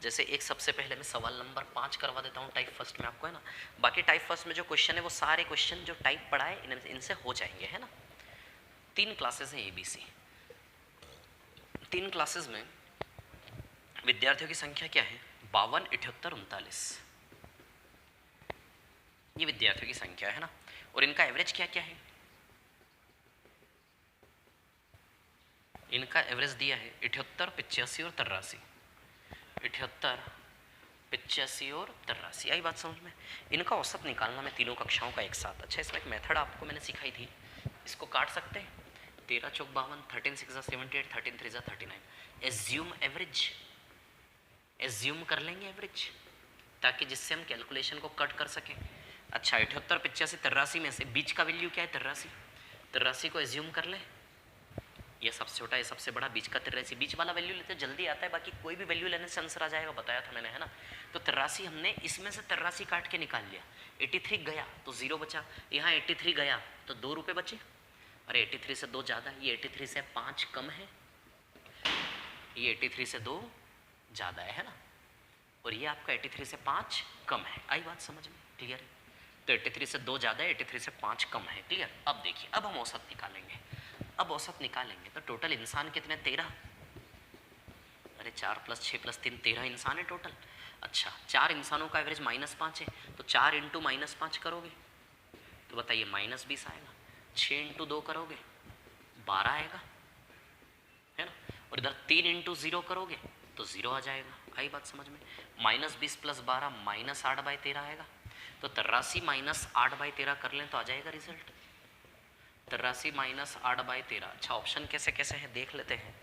A: जैसे एक सबसे पहले मैं सवाल नंबर 5 करवा देता हूँ टाइप फर्स्ट में आपको, है ना। बाकी टाइप फर्स्ट में जो क्वेश्चन है वो सारे क्वेश्चन जो टाइप पढ़ा है इनसे हो जाएंगे, है ना। 3 क्लासेस हैं ABC। 3 क्लासेस में विद्यार्थियों की संख्या क्या है? 52, 78, 39। ये विद्यार्थियों की संख्या है ना। और इनका एवरेज क्या क्या है? इनका एवरेज दिया है 78, 85 और 83। 78, 85 और 83। आई बात समझ में? इनका औसत निकालना मैं तीनों कक्षाओं का एक साथ। अच्छा, इसमें एक मेथड आपको मैंने सिखाई थी, इसको काट सकते हैं। 13 चौक 52, 13 6 78, 13 3 39। एज्यूम एवरेज, एज्यूम कर लेंगे एवरेज, ताकि जिससे हम कैलकुलेशन को कट कर सकें। अच्छा, 78, 85, 83 में से बीच का वैल्यू क्या है? 83। 83 को एज्यूम कर लें। ये सबसे छोटा, ये सबसे बड़ा, बीच का 83। बीच वाला वैल्यू लेते जल्दी आता है, बाकी कोई भी वैल्यू लेने से आंसर आ जाएगा, बताया था मैंने, है ना। तो 83 हमने इसमें से 83 काट के निकाल लिया। 83 गया तो 0 बचा, यहाँ 83 गया तो 2 रुपये बचे। अरे 83 से 2 ज़्यादा, ये 83 से 5 कम है, ये 83 से 2 ज़्यादा है ना। और ये आपका 83 से 5 कम है। आई बात समझ में? क्लियर है? तो 83 से 2 ज़्यादा है, 83 से 5 कम है। क्लियर? अब देखिए, अब हम औसत निकालेंगे। अब औसत निकालेंगे तो टोटल इंसान कितने? 13। अरे 4 + 6 + 3 13 इंसान है टोटल। अच्छा, 4 इंसानों का एवरेज -5 है, तो 4 × -5 करोगे तो बताइए -20 आएगा। 6 × 2 करोगे 12 आएगा, है ना। और इधर 3 × 0 करोगे तो 0 आ जाएगा। आई बात समझ में? -20 + 12 -8/13 आएगा। तो 83 - 8/13 कर लें तो आ जाएगा रिजल्ट। 83 - 8/13। अच्छा, ऑप्शन कैसे कैसे है देख लेते हैं।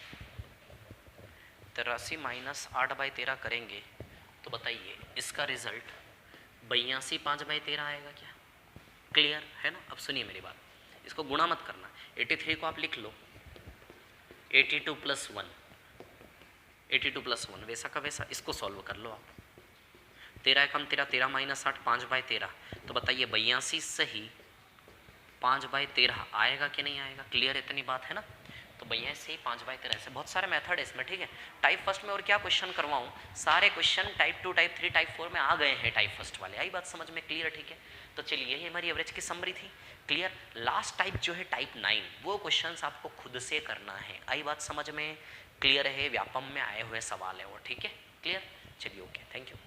A: 83 - 8/13 करेंगे तो बताइए इसका रिजल्ट 82 5/13 आएगा क्या? क्लियर है ना? अब सुनिए मेरी बात, इसको गुणा मत करना। 83 को आप लिख लो 82 + 1, 82 + 1 वैसा का वैसा, इसको सॉल्व कर लो आप। 13 कम 13, 13 - 8 5/13। तो बताइए 82 सही 5/13 आएगा कि नहीं आएगा? क्लियर, इतनी बात है ना। तो भैया से 5/13, ऐसे बहुत सारे मेथड है इसमें। ठीक है, टाइप फर्स्ट में और क्या क्वेश्चन करवाऊँ? सारे क्वेश्चन टाइप 2, टाइप 3, टाइप 4 में आ गए हैं टाइप फर्स्ट वाले। आई बात समझ में? क्लियर? ठीक है, तो चलिए यही हमारी एवरेज की समरी थी। क्लियर? लास्ट टाइप जो है टाइप 9, वो क्वेश्चन आपको खुद से करना है। आई बात समझ में? क्लियर है? व्यापम में आए हुए सवाल है वो। ठीक है, क्लियर? चलिए ओके, थैंक यू।